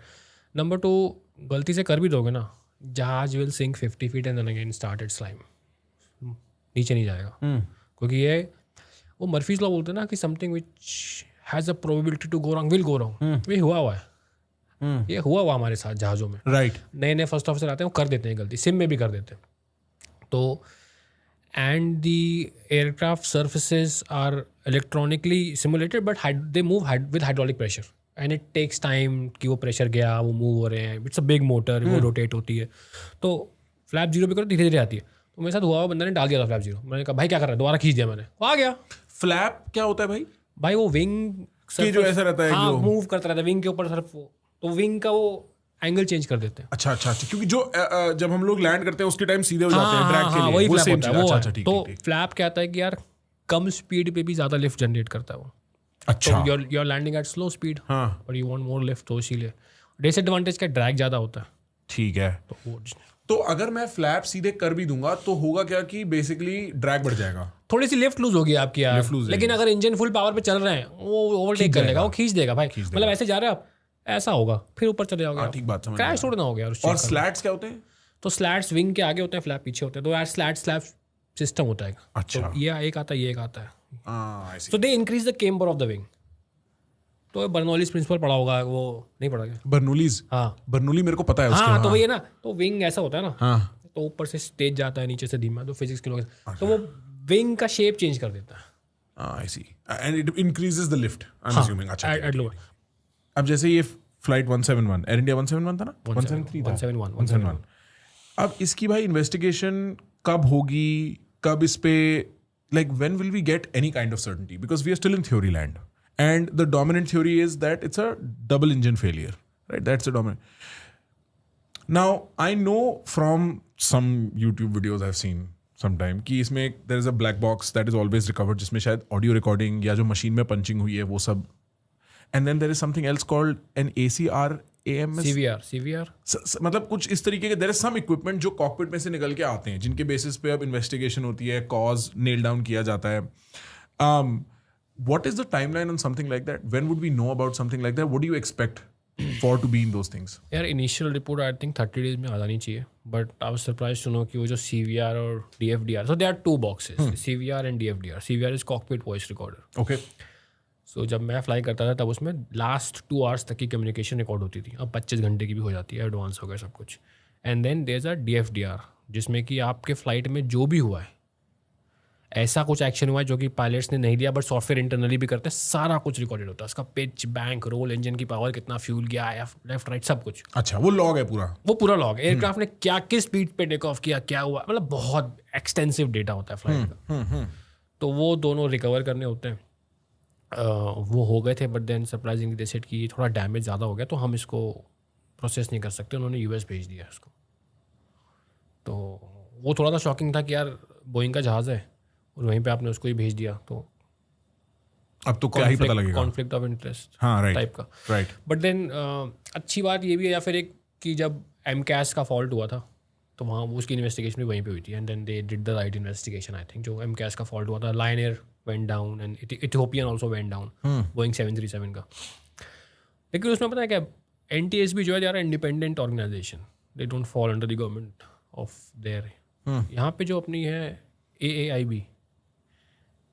S2: नंबर 2, गलती से कर भी दोगे ना, जहाज will sink 50 feet and then again start its climb. नीचे नहीं जाएगा. क्योंकि ये वो मर्फीज लॉ बोलते हैं ना कि something which has a probability to go wrong will go wrong. ये हुआ है. ये हुआ हमारे साथ जहाज़ों में.
S1: राइट.
S2: नए फर्स्ट ऑफिसर आते हैं, वो कर देते हैं गलती, सिम में भी कर देते हैं. तो and the aircraft surfaces are electronically simulated but they move with hydraulic pressure and it takes time कि वो प्रेशर गया, वो मूव हो रहे हैं. इट्स अ बिग मोटर, वो रोटेट होती है. तो फ्लैप जीरो भी करो, धीरे धीरे आती है. तो मेरे साथ हुआ, बंदा ने डाल दिया था फ्लैप जीरो. मैंने कहा भाई क्या कर रहा है, दोबारा खींच दिया मैंने, वो आ गया.
S1: फ्लैप क्या होता है भाई?
S2: भाई वो विंग
S1: जो ऐसा रहता है,
S2: हाँ, मूव करता रहता है विंग के ऊपर सिर्फ. तो विंग का वो एंगल चेंज कर देते हैं.
S1: अच्छा. क्योंकि जो जब हम लोग लैंड करते हैं उसके टाइम सीधे हो जाते हैं ड्रैग के लिए,
S2: वही
S1: वो
S2: फ्लैप
S1: सेम
S2: होता है. वो
S1: अच्छा, ठीक.
S2: तो फ्लैप क्या आता है कि यार कम स्पीड पे भी ज्यादा लिफ्ट जनरेट करता है वो.
S1: अच्छा.
S2: तो you are landing at slow speed but you want more lift, तो इसीलिए डिसएडवांटेज का ड्रैग ज्यादा होता है.
S1: ठीक है. तो अगर मैं फ्लैप सीधे कर भी दूंगा तो होगा क्या कि बेसिकली ड्रैग बढ़ जाएगा,
S2: थोड़ी सी लिफ्ट लूज होगी आपकी यार. लेकिन अगर इंजन फुल पावर पे चल रहे हैं, वो ओवरटेक कर लेगा, वो खींच देगा भाई. मतलब ऐसे जा रहे हैं आप, ऐसा होगा, फिर ऊपर चले जाओगे.
S1: ठीक बात, समझ
S2: क्रैश थोड़ा ना हो गया.
S1: और स्लैट्स क्या होते हैं?
S2: तो स्लैट्स विंग के आगे होते हैं, फ्लैप पीछे होते हैं. तो यार स्लैप सिस्टम होता है.
S1: अच्छा.
S2: तो ये एक आता है, ये एक आता है.
S1: I see.
S2: So they increase the camber of the wing. तो बर्नौलीज प्रिंसिपल पढ़ा होगा, वो नहीं पढ़ा क्या?
S1: बर्नौलीज.
S2: हाँ,
S1: बर्नौली मेरे को पता है उसके.
S2: हाँ, तो वही है ना. तो विंग ऐसा होता है ना.
S1: हाँ.
S2: तो ऊपर से तेज जाता है, नीचे से धीमा. तो फिजिक्स के लोग, तो वो विंग का शेप चेंज कर देता है.
S1: I see. And it increases the lift, I'm assuming. अच्छा.
S2: At lower.
S1: अब जैसे ये फ्लाइट 171, एयर इंडिया 171 था ना? 173 था.
S2: 171.
S1: अब इसकी भाई इन्वेस्टिगेशन कब होगी, कब इस पे, like when will we get any kind of certainty? Because we are still in theory land. And the dominant theory is that it's a double engine failure, right? That's the dominant. Now, I know from some YouTube videos I've seen sometime कि इसमें there is a black box that is always recovered जिसमें शायद audio recording या जो machine में punching हुई है वो सब. And then there is something else called an ACR AMS.
S2: CVR.
S1: मतलब कुछ इस तरीके के there is some equipment जो कॉकपिट में से निकल के आते हैं, जिनके बेसिस पे अब इन्वेस्टिगेशन होती है, कॉज नेल डाउन किया जाता है. What is the timeline on something like that? When would we know about something like that? What do you expect for to be in those things?
S2: यार initial report I think 30 days में आ जानी चाहिए. But I was surprised to know कि वो जो CVR और DFDR, so there are two boxes, CVR and DFDR. CVR is cockpit voice recorder.
S1: Okay.
S2: सो जब मैं फ्लाई करता था तब उसमें लास्ट 2 hours तक की कम्युनिकेशन रिकॉर्ड होती थी. अब 25 घंटे की भी हो जाती है, एडवांस हो गया सब कुछ. And then there is a DFDR जिसमें कि आपके फ्लाइट में जो भी हुआ है, ऐसा कुछ एक्शन हुआ है जो कि पायलट्स ने नहीं दिया बट सॉफ्टवेयर इंटरनली भी करते हैं, सारा कुछ रिकॉर्डेड होता है. उसका पिच, बैंक, रोल, इंजन की पावर, कितना फ्यूल गया, लेफ्ट राइट, सब कुछ.
S1: अच्छा, वो लॉग है पूरा.
S2: वो पूरा लॉग. एयरक्राफ्ट ने क्या किस स्पीड पे टेक ऑफ किया, क्या हुआ, मतलब बहुत एक्सटेंसिव डेटा होता है फ्लाइट का. तो वो दोनों रिकवर करने होते हैं. वो हो गए थे but then surprisingly they said कि थोड़ा डैमेज ज़्यादा हो गया तो हम इसको प्रोसेस नहीं कर सकते. उन्होंने US भेज दिया इसको. तो वो थोड़ा सा शॉकिंग था कि यार बोइंग का जहाज़ है और वहीं पे आपने उसको ही भेज दिया. तो
S1: अब तो क्या ही पता लगेगा.
S2: कॉन्फ्लिक्ट ऑफ इंटरेस्ट टाइप का.
S1: राइट.
S2: बट देन अच्छी बात ये भी है, या फिर एक कि जब MCAS का फॉल्ट हुआ था तो वहाँ उसकी इन्वेस्टिगेशन भी वहीं पे हुई थी. And then they did the right investigation. I think जो MCAS का फॉल्ट हुआ था, Lion Air went down and Ethiopian also went down. Boeing 737 का. लेकिन उसमें पता है क्या, NTSB जो है यार independent organisation, they don't fall under the government of there. यहाँ पे जो अपनी है AAIB,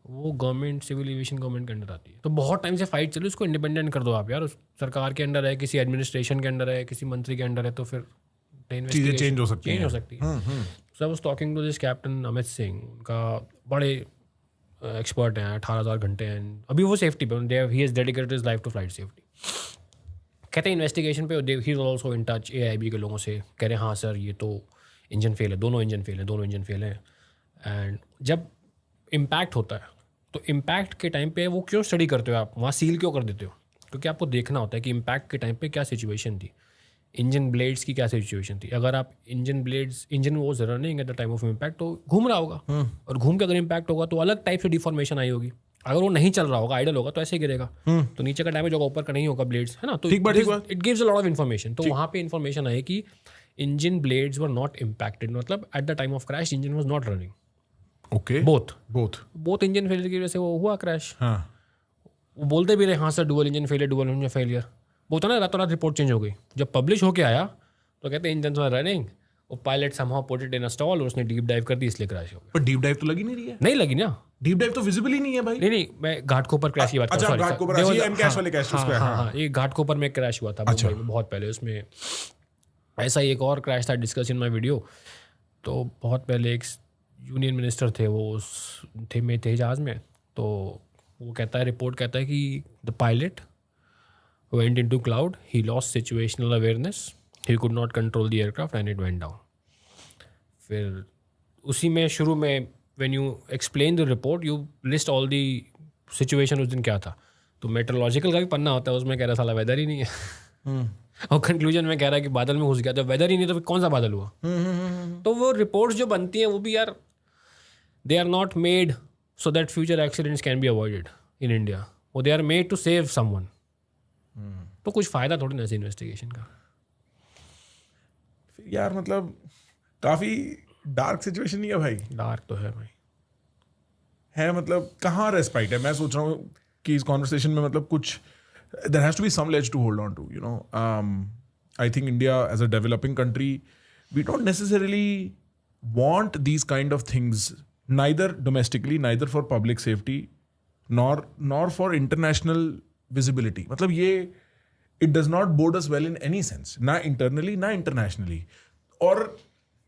S2: वो गवर्नमेंट, सिविल एविएशन गवर्नमेंट के अंडर आती है. तो बहुत टाइम से फाइट चली, उसको इंडिपेंडेंट कर दो आप यार. उस सरकार के अंडर है, किसी एडमिनिस्ट्रेशन के अंडर है, किसी मंत्री के अंडर है, तो फिर
S1: चीज़ें चेंज हो सकती
S2: है. So I was talking to this captain Amit Singh, उनका बड़े एक्सपर्ट हैं, 18,000 घंटे हैं अभी वो सेफ्टी पे. He has dedicated his life to flight safety. कहते हैं इन्वेस्टिगेशन पे he is also in touch AIB के लोगों से, कह रहे हैं हाँ सर ये तो इंजन फेल है, दोनों इंजन फेल हैं. एंड जब इम्पैक्ट होता है तो इम्पैक्ट के टाइम पे वो क्यों स्टडी करते हो आप, वहाँ सील क्यों कर देते हो? क्योंकि आपको देखना होता है कि इम्पैक्ट के टाइम पे क्या सिचुएशन थी, इंजन ब्लेड्स की क्या सिचुएशन थी. अगर आप इंजन वो running at the time of impact तो घूम रहा होगा, और घूम के अगर इम्पैक्ट होगा तो अलग टाइप से डिफॉर्मेशन आई होगी. अगर वो नहीं चल रहा होगा, आइडल होगा, तो ऐसे ही गिरेगा. तो नीचे का डैमेज होगा, ऊपर का नहीं होगा, ब्लेड्स है ना. तो it gives a lot of information. तो वहाँ पे इन्फॉर्मेशन आई कि engine blades were not impacted, मतलब at the time of crash engine was not running.
S1: Okay. Both
S2: engine failure की वजह से वो हुआ क्रैश. वो बोलते भी रहे हाँ सर डुअल इंजन फेलियर बोलता ना, रातों रात रिपोर्ट चेंज हो गई। जब पब्लिश होके आया तो कहते हैं इंजन रनिंग, वो pilot somehow put it in a stall और उसने डीप डाइव कर दी इसलिए क्रैश हो गया।
S1: पर डीप डाइव तो लगी नहीं रही है।
S2: नहीं लगी ना,
S1: डीप डाइव तो विजिबल ही नहीं है भाई।
S2: नहीं मैं घाटकोपर क्रैश की बात कर रहा हूँ।
S1: अच्छा घाटकोपर, ये एमकैश वाले क्रैश उसका।
S2: हाँ ये घाटकोपर में क्रैश हुआ था मुंबई में बहुत पहले। उसमें ऐसा ही एक और क्रैश था डिस्कस इन माय वीडियो। तो बहुत पहले एक यूनियन मिनिस्टर थे, वो थे जहाज में, तो वो कहता है, रिपोर्ट कहता है कि the pilot went into cloud, he lost situational awareness, he could not control the aircraft and it went down. फिर उसी में शुरू में when you explain the report you list all the situation उस दिन क्या था। तो मेट्रोलॉजिकल का भी पन्ना होता है, उसमें कह रहा साला वेदर ही नहीं है और कंक्लूजन में कह रहा है कि बादल में घुस गया। तो वेदर ही नहीं तो कौन सा बादल हुआ। तो वो रिपोर्ट्स जो बनती हैं वो भी यार they are not made so that future accidents can be avoided in India, वो they are made to save someone. तो कुछ फायदा थोड़ी ना इस इन्वेस्टिगेशन का।
S1: यार मतलब काफी डार्क सिचुएशन नहीं है भाई?
S2: डार्क तो है भाई,
S1: है मतलब कहाँ रेस्पाइट है? मैं सोच रहा हूँ कि इस कॉन्वर्सेशन में मतलब कुछ there has to be some ledge to hold on to, you know. I think India as a developing country we don't necessarily want these kind of things, neither domestically, neither for public safety, nor for international visibility. मतलब ये it does not bode us well in any sense, na internally na internationally. Or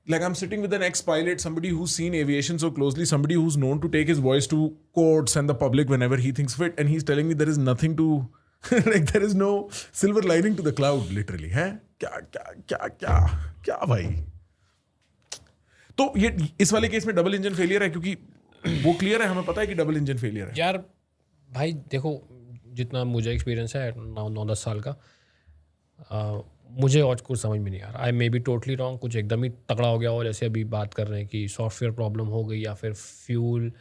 S1: like I'm sitting with an ex-pilot, somebody who's seen aviation so closely, somebody who's known to take his voice to courts and the public whenever he thinks fit, and he's telling me there is nothing to like there is no silver lining to the cloud literally. है क्या भाई? तो ये इस वाले case में double engine failure है, क्योंकि वो क्लियर है, हमें पता है कि डबल इंजन फेलियर है।
S2: यार भाई देखो, जितना मुझे एक्सपीरियंस है 9-10 साल का, मुझे और कुछ समझ में नहीं आ रहा। आई मे बी टोटली रॉन्ग, कुछ एकदम ही तगड़ा हो गया। और जैसे अभी बात कर रहे हैं कि सॉफ्टवेयर प्रॉब्लम हो गई या फिर फ्यूल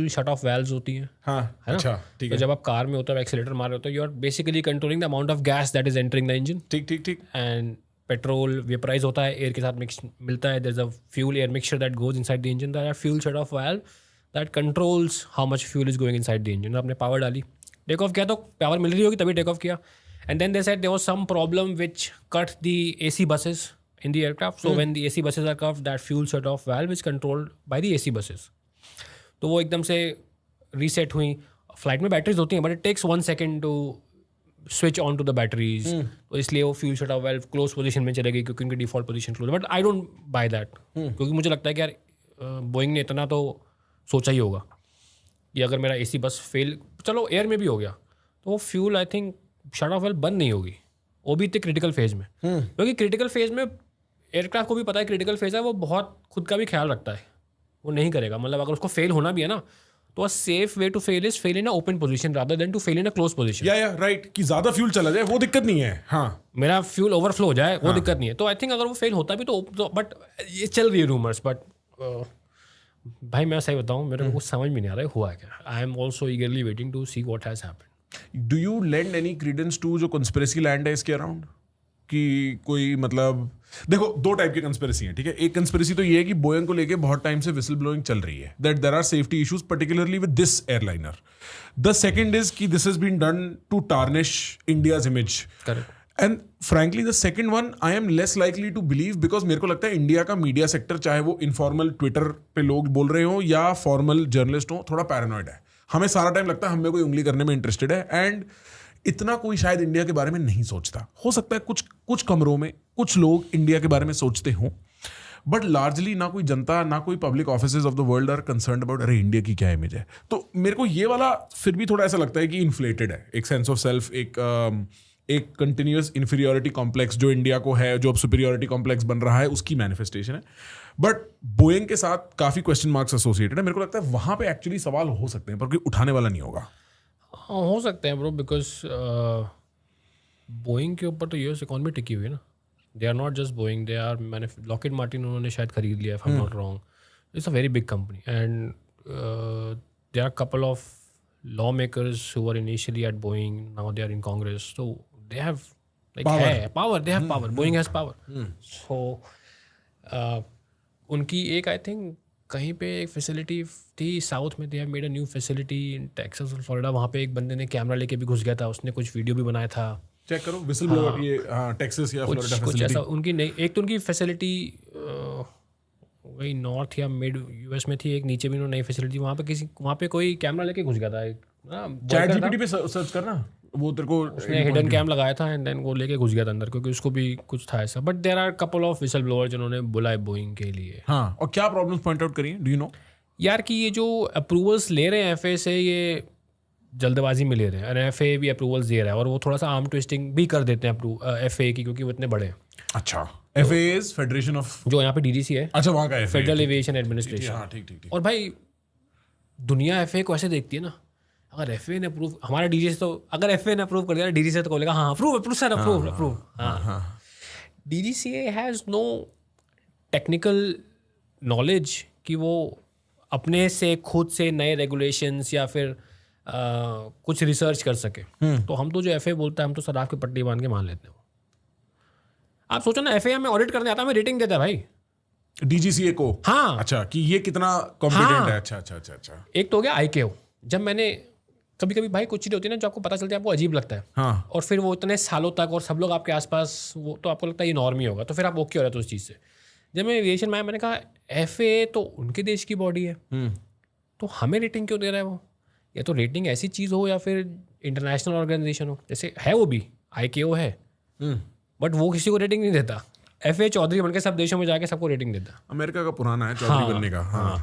S2: शट ऑफ वैल्व्स होती हैं।
S1: हाँ,
S2: है
S1: अच्छा,
S2: ना?
S1: ठीक
S2: तो
S1: है।
S2: जब आप कार में होते हो, एक्सीलेटर मार रहे होते हो, you are basically controlling the amount of gas that is entering the engine.
S1: ठीक।
S2: एंड पेट्रोल वेपराइज होता है, एयर के साथ मिक्स मिलता है, there is a fuel air mixture that goes inside the engine, that fuel shut off valve that controls how much fuel is going inside the engine. आपने power डाली, take off किया, तो power मिल रही होगी तभी टेक ऑफ किया। And then they said there was some problem which cut the AC buses in the aircraft, so when the AC buses are cut, that fuel shut off valve is controlled by the AC buses. तो वो एकदम से reset हुई। Flight में batteries होती हैं, but it takes 1 second to switch on to the batteries, तो इसलिए वो fuel shut off valve close position में चले गई, क्योंकि उनकी default position close. But I don't buy that, क्योंकि मुझे लगता है कि यार बोइंग ने इतना तो सोचा ही होगा कि अगर मेरा एसी बस फेल, चलो एयर में भी हो गया, तो वो fuel I think shut off valve बंद नहीं होगी, वो भी इतने क्रिटिकल फेज में। क्योंकि क्रिटिकल फेज में एयरक्राफ्ट को भी पता है क्रिटिकल फेज है, वो बहुत खुद का भी ख्याल रखता है, वो नहीं करेगा। मतलब अगर उसको फेल होना भी है ना, तो a safe way to fail is fail in a open position rather than to fail in a close position.
S1: Yeah right, कि ज्यादा फ्यूल चला जाए वो दिक्कत नहीं है। हाँ,
S2: मेरा फ्यूल ओवरफ्लो हो जाए वो दिक्कत नहीं है। तो आई थिंक अगर वो फेल होता भी तो बट ये चल रही है रूमर्स। बट भाई मैं सही बताऊं, मेरे को कुछ समझ में नहीं आ रहा है हुआ क्या। I am also eagerly waiting to see what has happened.
S1: Do you lend any credence to जो कंस्पिरेसी लैंड है इसके अराउंड, कि कोई मतलब देखो दो टाइप की कंस्पिरेसी है, ठीक है। एक कंस्पिरेसी तो ये है कि बोइंग को लेके बहुत टाइम से विसल ब्लोइंग चल रही है, that there are safety issues particularly with this airliner. The second is कि this has been done to tarnish India's image.
S2: Correct.
S1: And frankly the second one I am less likely to believe, because मेरे को लगता है India का media sector, चाहे वो informal Twitter पे लोग बोल रहे हो या फॉर्मल जर्नलिस्ट हो, थोड़ा पैरानॉइड है। हमें सारा टाइम लगता है हमें कोई उंगली करने में इंटरेस्टेड है, एंड इतना कोई शायद इंडिया के बारे में नहीं सोचता। हो सकता है कुछ कमरों में कुछ लोग इंडिया के बारे में सोचते हों, बट लार्जली ना कोई जनता ना कोई public offices of the world are concerned about अरे इंडिया की क्या इमेज है। तो मेरे को ये वाला फिर भी थोड़ा ऐसा लगता है कि इन्फ्लेटेड है, एक सेंस ऑफ सेल्फ, एक कंटिन्यूअस इन्फीरियोरिटी कॉम्प्लेक्स जो इंडिया को है, जो अब सुपीरियोरिटी कॉम्प्लेक्स बन रहा है, उसकी मैनिफेस्टेशन है। बट बोइंग के साथ काफी क्वेश्चन मार्क्स एसोसिएटेड है। मेरे को लगता है वहां पे एक्चुअली सवाल हो सकते हैं, पर कोई उठाने वाला नहीं होगा।
S2: हो सकते हैं ब्रो, बिकॉज बोइंग के ऊपर तो यूएस इकॉनमी टिकी हुई है ना। They are not just Boeing, they are Lockheed Martin उन्होंने शायद खरीद लिया, if I am not wrong. It's a very big company, and there are couple of law makers who were initially at Boeing, now they are in Congress, so they have power, they have power, Boeing has power. So उनकी एक I think कहीं पे एक facility थी south में, they have made a new facility in Texas और Florida, वहाँ पे एक बंदे ने कैमरा लेके भी घुस गया था, उसने कुछ वीडियो भी बनाया था।
S1: चेक करो विसल ब्लोअर, ये टेक्सास या फ्लोरिडा
S2: कुछ ऐसा उनकी नहीं, एक तो उनकी फैसिलिटी वही नॉर्थ या मिड यूएस में थी, एक नीचे भी उन्होंने नई फैसिलिटी, वहाँ पे कोई कैमरा लेके घुस गया था,
S1: चैट जीपीटी पे सर्च करना, वो तेरे को
S2: उसने हिडन कैम लगाया था एंड देन वो लेके घुस गया था अंदर, क्योंकि उसको भी कुछ था ऐसा। But there are couple of whistle blower जिन्होंने बुलाए बोइंग के लिए।
S1: हाँ, और क्या प्रॉब्लम्स पॉइंट आउट करिए, डू यू नो?
S2: यार कि ये जो अप्रूवल्स ले रहे हैं एफए से, ये जल्दबाजी में ले रहे हैं, और एफए भी अप्रूवल्स दे रहा है और वो थोड़ा सा आर्म ट्विस्टिंग भी कर देते हैं एफए की, क्योंकि वो इतने बड़े हैं।
S1: अच्छा, एफए इज फेडरेशन ऑफ,
S2: जो यहाँ पे डीडीसी है,
S1: अच्छा वहाँ का
S2: फेडरल एविएशन एडमिनिस्ट्रेशन।
S1: हाँ ठीक।
S2: और भाई दुनिया एफए को ऐसे देखती है ना, अगर एफए ने अप्रूव, हमारा डीजी तो अगर एफए ने अप्रूव कर दिया डीजी से, तो बोलेगा हाँ अप्रूव सर, अप्रूव। हाँ, DGCA has no technical knowledge कि वो अपने से खुद से नए रेगुलेशंस या फिर कुछ रिसर्च कर सके। तो हम तो जो एफए बोलता है, हम तो सर आपकी पट्टी बांध के मान लेते हैं। आप सोचो ना, एफए हमें ऑडिट करने आता है, हमें रेटिंग देता है भाई
S1: डीजीसीए को।
S2: हाँ,
S1: अच्छा, कि ये कितना कॉम्पिटेंट है। अच्छा।
S2: एक तो हो गया आईकेओ। जब मैंने कभी भाई कुछ चीज़ें होती है ना जो आपको पता चलती है, आपको अजीब लगता है।
S1: हाँ।
S2: और फिर वो इतने सालों तक और सब लोग आपके आसपास, वो तो आपको लगता है ये नॉर्म ही होगा, तो फिर आप ओके हो रहे थे उस चीज़ से। जब मैं एविएशन में आया, मैंने कहा एफए तो उनके देश की बॉडी है, तो हमें रेटिंग क्यों दे रहा है वो? या तो रेटिंग ऐसी चीज़ हो या फिर इंटरनेशनल ऑर्गेनाइजेशन हो, जैसे है वो भी आईकेओ है, बट वो किसी को रेटिंग नहीं देता। एफए चौधरी बनकर सब देशों में जाके सबको रेटिंग देता।
S1: अमेरिका का पुराना है चौधरी बनने का। हाँ।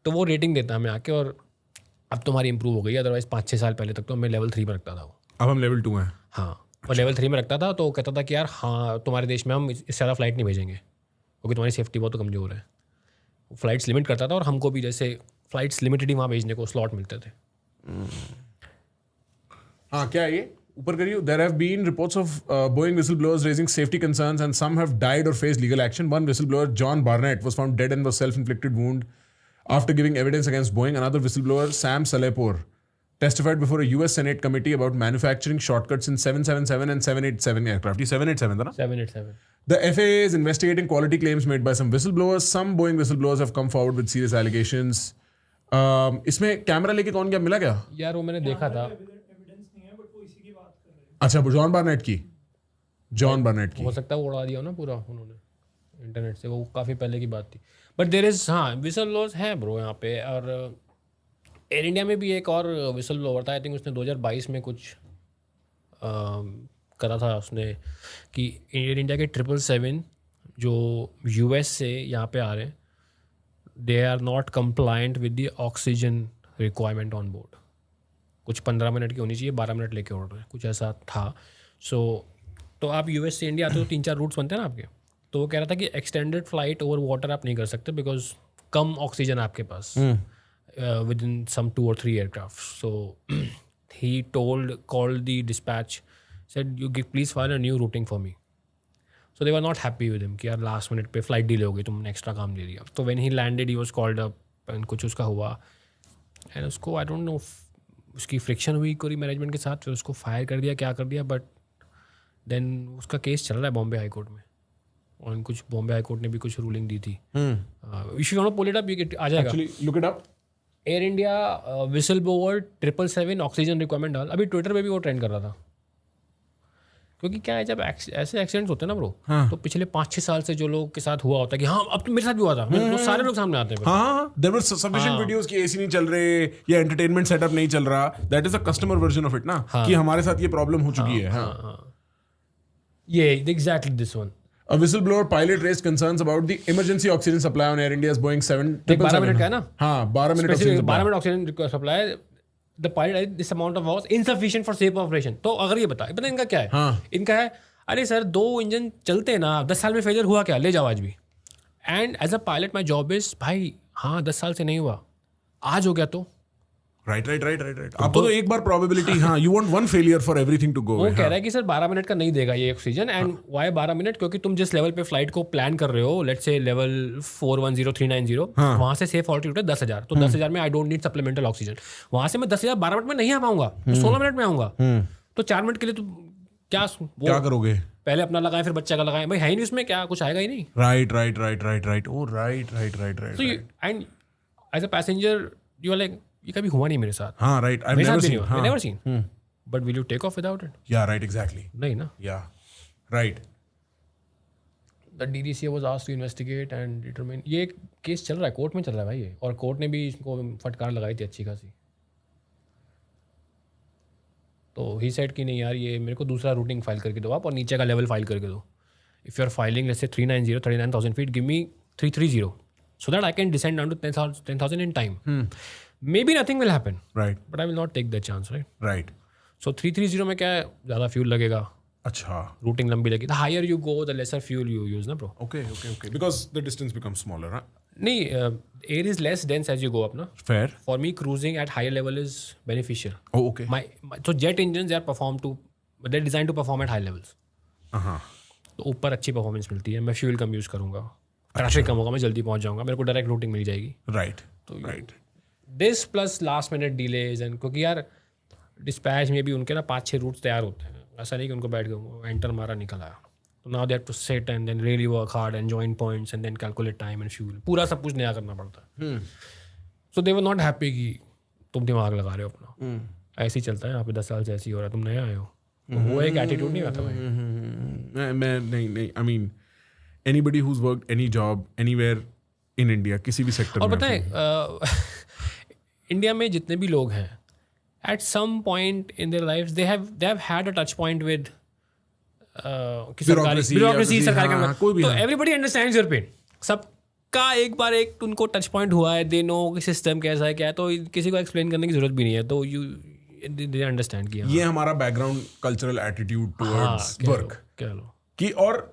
S2: तो वो रेटिंग देता हमें आके, और अब तो हमारी इंप्रूव हो गई, अदरवाइज 5-6 साल पहले तक तो मैं लेवल 3 में रखता था वो।
S1: अब हम लेवल 2 हैं।
S2: हाँ, और लेवल 3 में रखता था तो कहता था कि यार हाँ तुम्हारे देश में हम इससे ज़्यादा फ्लाइट नहीं भेजेंगे, क्योंकि तुम्हारी सेफ्टी बहुत कमज़ोर है। फ्लाइट्स लिमिट करता था, और हमको भी जैसे फ्लाइट्स लिमिटेड ही वहाँ भेजने को स्लॉट मिलते थे।
S1: हाँ, क्या है ये? ऊपर करिए। There have been reports of Boeing whistleblowers raising safety concerns, and some have died or faced legal action. One whistleblower, John Barnett, was found dead and was self-inflicted wound after giving evidence against Boeing. Another whistleblower, Sam Salepur, testified before a US Senate committee about manufacturing shortcuts in 777 and 787 aircraft. ये 787 था ना?
S2: 787.
S1: The FAA is investigating quality claims made by some whistleblowers. Some Boeing whistleblowers have come forward with serious allegations. इसमें camera लेके कौन क्या मिला क्या?
S2: यार वो मैंने देखा था।
S1: अच्छा, जॉन बार्नेट की।
S2: हो सकता है वो उड़ा दिया हो ना पूरा उन्होंने इंटरनेट से, वो काफ़ी पहले की बात थी। बट देयर इज़, हाँ, विसल ब्लोअर्स हैं ब्रो यहाँ पे। और एयर इंडिया में भी एक और विसल ब्लोअर था, आई थिंक उसने 2022 में कुछ करा था उसने, कि एयर इंडिया के 777 जो यूएस से यहाँ पे आ रहे हैं, they are not compliant with the oxygen requirement on board. कुछ 15 मिनट की होनी चाहिए, 12 मिनट लेके उड़ रहे हैं, कुछ ऐसा था। तो आप यूएस से इंडिया आते हो, 3-4 रूट्स बनते हैं ना आपके। तो वो कह रहा था कि एक्सटेंडेड फ्लाइट ओवर वाटर आप नहीं कर सकते, बिकॉज कम ऑक्सीजन आपके पास within some 2 or 3 aircraft. So he called the dispatch, said you please file a new routing for me. So they were not happy with him कि यार last minute पे फ्लाइट डिले हो गई, तुमने extra काम दे दिया। तो when he landed he was called up and कुछ उसका हुआ, एंड उसको आई डोंट नो उसकी फ्रिक्शन हुई कोई मैनेजमेंट के साथ, फिर उसको फायर कर दिया, क्या कर दिया। बट देन उसका केस चल रहा है बॉम्बे हाई कोर्ट में, और कुछ बॉम्बे हाई कोर्ट ने भी कुछ रूलिंग दी थी। If you want to pull it up, आ जाएगा, actually look it up. Air India whistle blower 777 oxygen requirement डाल, अभी ट्विटर पे भी वो ट्रेंड कर रहा था। क्योंकि क्या है, जब ऐसे एक्सीडेंट्स होते हैं ना ब्रो, तो पिछले 5-6 साल से जो लोग के साथ हुआ होता है कि हाँ अब तो मेरे साथ भी हुआ था, तो सारे लोग सामने आते हैं।
S1: हाँ, देयर वर सफिशिएंट वीडियोस कि एसी नहीं चल रहे या एंटरटेनमेंट सेटअप नहीं चल रहा। That is a customer version of it ना, कि हमारे साथ ये प्रॉब्लम हो चुकी है।
S2: ये exactly this one.
S1: A whistleblower pilot raised concerns about the emergency oxygen supply on Air India's Boeing 777.
S2: 12 minute का है ना?
S1: हाँ, 12 minute oxygen
S2: 12 minute oxygen supply. The pilot, this amount of was insufficient for safe operation. तो अगर ये पता इनका क्या है?
S1: हाँ.
S2: इनका है, अरे सर 2 इंजन चलते हैं ना, 10 साल में फेलियर हुआ क्या, ले जाओ आज भी। And as a pilot my job is, भाई हाँ 10 साल से नहीं हुआ, आज हो गया तो
S1: राइट। आपको तो एक बार प्रोबेबिलिटी, हाँ, you want one failure for everything to go.
S2: वो कह रहा है कि सर 12 मिनट का नहीं देगा ये ऑक्सीजन। And Y 12 minute? क्योंकि तुम जिस लेवल पे फ्लाइट को प्लान कर रहे हो, लेट्स से लेवल 410-390, वहां से सेफ ऑल्टीट्यूड है 10,000, तो 10,000 में I don't need supplemental oxygen. वहां से मैं 10,000 12 मिनट में नहीं आ पाऊंगा, 16 मिनट में आऊंगा, तो 4 मिनट के लिए तो क्या
S1: करोगे?
S2: पहले अपना लगाएं फिर बच्चे का लगाएं, भाई है ही नहीं उसमें, क्या कुछ आएगा ही नहीं.
S1: Right oh right.
S2: So and as a passenger you are like, ये कभी हुआ नहीं मेरे साथ.
S1: हाँ राइट, आई
S2: मेरे
S1: नेवर
S2: साथ भी
S1: सीन.
S2: नहीं हुआ, never seen. But will you take off without it?
S1: या राइट एग्जैक्टली.
S2: नहीं ना.
S1: या right.
S2: The DDCA was asked to investigate and determine. ये केस चल रहा है, कोर्ट में चल रहा है भाई ये, और कोर्ट ने भी इसको फटकार लगाई थी अच्छी खासी. तो ही सेड कि नहीं यार, ये मेरे को दूसरा रूटिंग फाइल करके दो आप, और नीचे का लेवल फाइल करके दो. If you are filing let's say 39,000 feet, give me 330 so that I can descend down to 10,000 in time. Maybe nothing will happen,
S1: right
S2: but I will not take that chance, right?
S1: Right.
S2: So 330 में क्या है, ज़्यादा fuel लगेगा,
S1: अच्छा.
S2: Routing लंबी लगेगी. The higher you go, the lesser fuel you use, ना bro.
S1: Okay. Because the distance becomes smaller, huh?
S2: नहीं, air is less dense as you go up, ना.
S1: Fair.
S2: For me, cruising at higher level is beneficial.
S1: Oh, okay.
S2: So jet engines they're designed to perform at high levels. तो ऊपर अच्छी performance मिलती है, मैं fuel कम use करूँगा, traffic कम होगा, मैं जल्दी पहुँच जाऊँगा, मेरे को डायरेक्ट रूटिंग मिल जाएगी.
S1: राइट.
S2: तो right this plus last minute delays and, क्योंकि यार डिस्पैच में भी उनके ना 5-6 रूट्स तैयार होते हैं, ऐसा नहीं कि उनको बैठ गए एंटर मारा निकल आया. तो now they have to sit and then really work hard and join points and then calculate time and fuel, पूरा सब कुछ नया करना पड़ता है. सो दे वर नॉट हैप्पी कि तुम दिमाग लगा रहे हो अपना. ऐसे ही चलता है यहाँ पे, 10 साल से ऐसे ही हो रहा है, तुम नए आए हो. वो एक एटीट्यूड नहीं आता भाई.
S1: मैं नहीं I mean anybody who's worked any job anywhere in India, किसी भी सेक्टर में.
S2: और पता है इंडिया में जितने भी लोग हैं, at some point in their life they have had a touch point with bureaucracy, सरकार का. तो एवरीबडी अंडरस्टैंड्स योर पेन. सबका एक बार एक उनको टच पॉइंट हुआ है, दे नो कि सिस्टम कैसा है क्या है, तो किसी को एक्सप्लेन करने की जरूरत भी नहीं है. तो दे अंडरस्टैंड किया.
S1: ये हमारा background cultural attitude towards work
S2: कह लो
S1: कि, और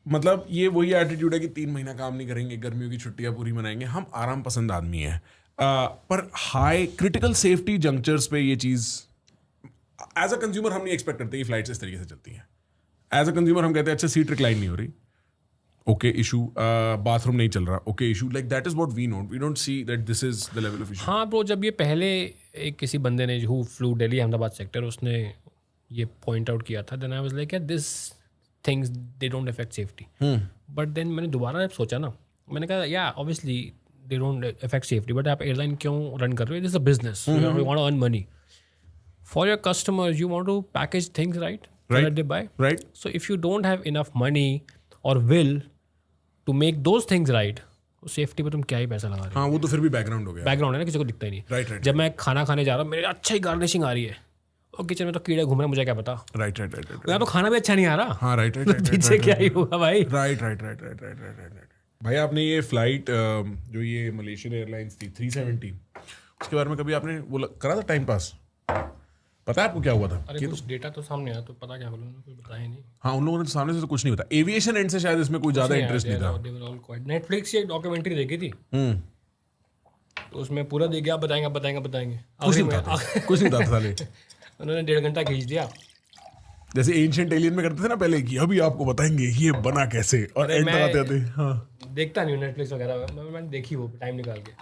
S1: मतलब ये वही एटीट्यूड है कि 3 महीना काम नहीं करेंगे, गर्मियों की छुट्टियां पूरी मनाएंगे. हम आराम पसंद आदमी हैं, पर हाई क्रिटिकल सेफ्टी जंक्चर्स पे ये चीज़ एज अ कंज्यूमर हम नहीं एक्सपेक्ट करते कि फ्लाइट्स इस तरीके से चलती हैं. एज अ कंज्यूमर हम कहते हैं अच्छा सीट रिक्लाइन नहीं हो रही, ओके इशू, बाथरूम नहीं चल रहा, okay issue. Like that is what we note, we don't see that this is the level of issue.
S2: हाँ ब्रो, जब ये पहले एक किसी बंदे ने who flew Delhi Ahmedabad sector, उसने ये पॉइंट आउट किया था, देन आई वाज लाइक यार this things they don't affect safety. But then मैंने दोबारा जब सोचा ना, मैंने कहा yeah obviously they don't affect safety, but आप एयरलाइन क्यों रन कर रहे हो? This is a business, you want to earn money for your customers, you want to package things right that they buy.
S1: Right.
S2: So if you don't have enough money और will to make those things right, तो safety पे तुम क्या ही पैसा लगा रहे हो?
S1: हाँ वो तो फिर भी बैकग्राउंड हो गया.
S2: बैकग्राउंड है ना, किसी को दिखता ही नहीं.
S1: राइट.
S2: जब मैं खाना खाने जा रहा हूँ, मेरे अच्छा ही गार्निशिंग आ रही है, और किचन में तो कीड़े घूम रहे हैं, मुझे क्या पता.
S1: राइट.
S2: यहाँ तो खाना भी अच्छा नहीं आ रहा.
S1: हाँ राइट.
S2: पीछे क्या ही होगा भाई.
S1: राइट. भाई आपने ये फ्लाइट जो ये मलेशियन एयरलाइंस थी 370, उसके बारे में कभी आपने वो करा था टाइम पास? पता है आपको क्या हुआ था?
S2: अरे कुछ डेटा तो सामने आया, तो पता क्या बोलूं, कोई बताया नहीं.
S1: हाँ उन लोगों ने सामने से तो कुछ नहीं बताया. एविएशन एंड से शायद इसमें कोई ज्यादा इंटरेस्ट नहीं था.
S2: नेटफ्लिक्स की एक डॉक्यूमेंट्री देखी थी, तो उसमें पूरा देख गया, बताएंगे
S1: कुछ नहीं था साले.
S2: उन्होंने 1.5 घंटा खींच दिया,
S1: जैसे एंशिएंट एलियन में करते थे ना पहले, कि अभी आपको बताएंगे ये बना कैसे, और एंड तक आते आते. हाँ
S2: देखता नहीं नेटफ्लिक्स वगैरह, मैंने देखी वो टाइम निकाल के,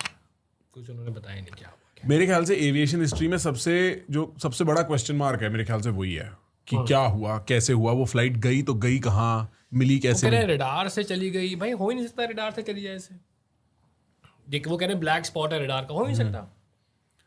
S2: कुछ उन्होंने बताया नहीं क्या.
S1: मेरे ख्याल से एविएशन हिस्ट्री में सबसे बड़ा क्वेश्चन मार्क है मेरे ख्याल से वही है कि क्या हुआ, कैसे हुआ, वो फ्लाइट गई तो गई कहाँ, मिली कैसे.
S2: रडार से चली गई, भाई हो ही नहीं सकता रडार से चली जाए ऐसे. देख वो कह रहे ब्लैक स्पॉट है रडार का, हो ही नहीं सकता.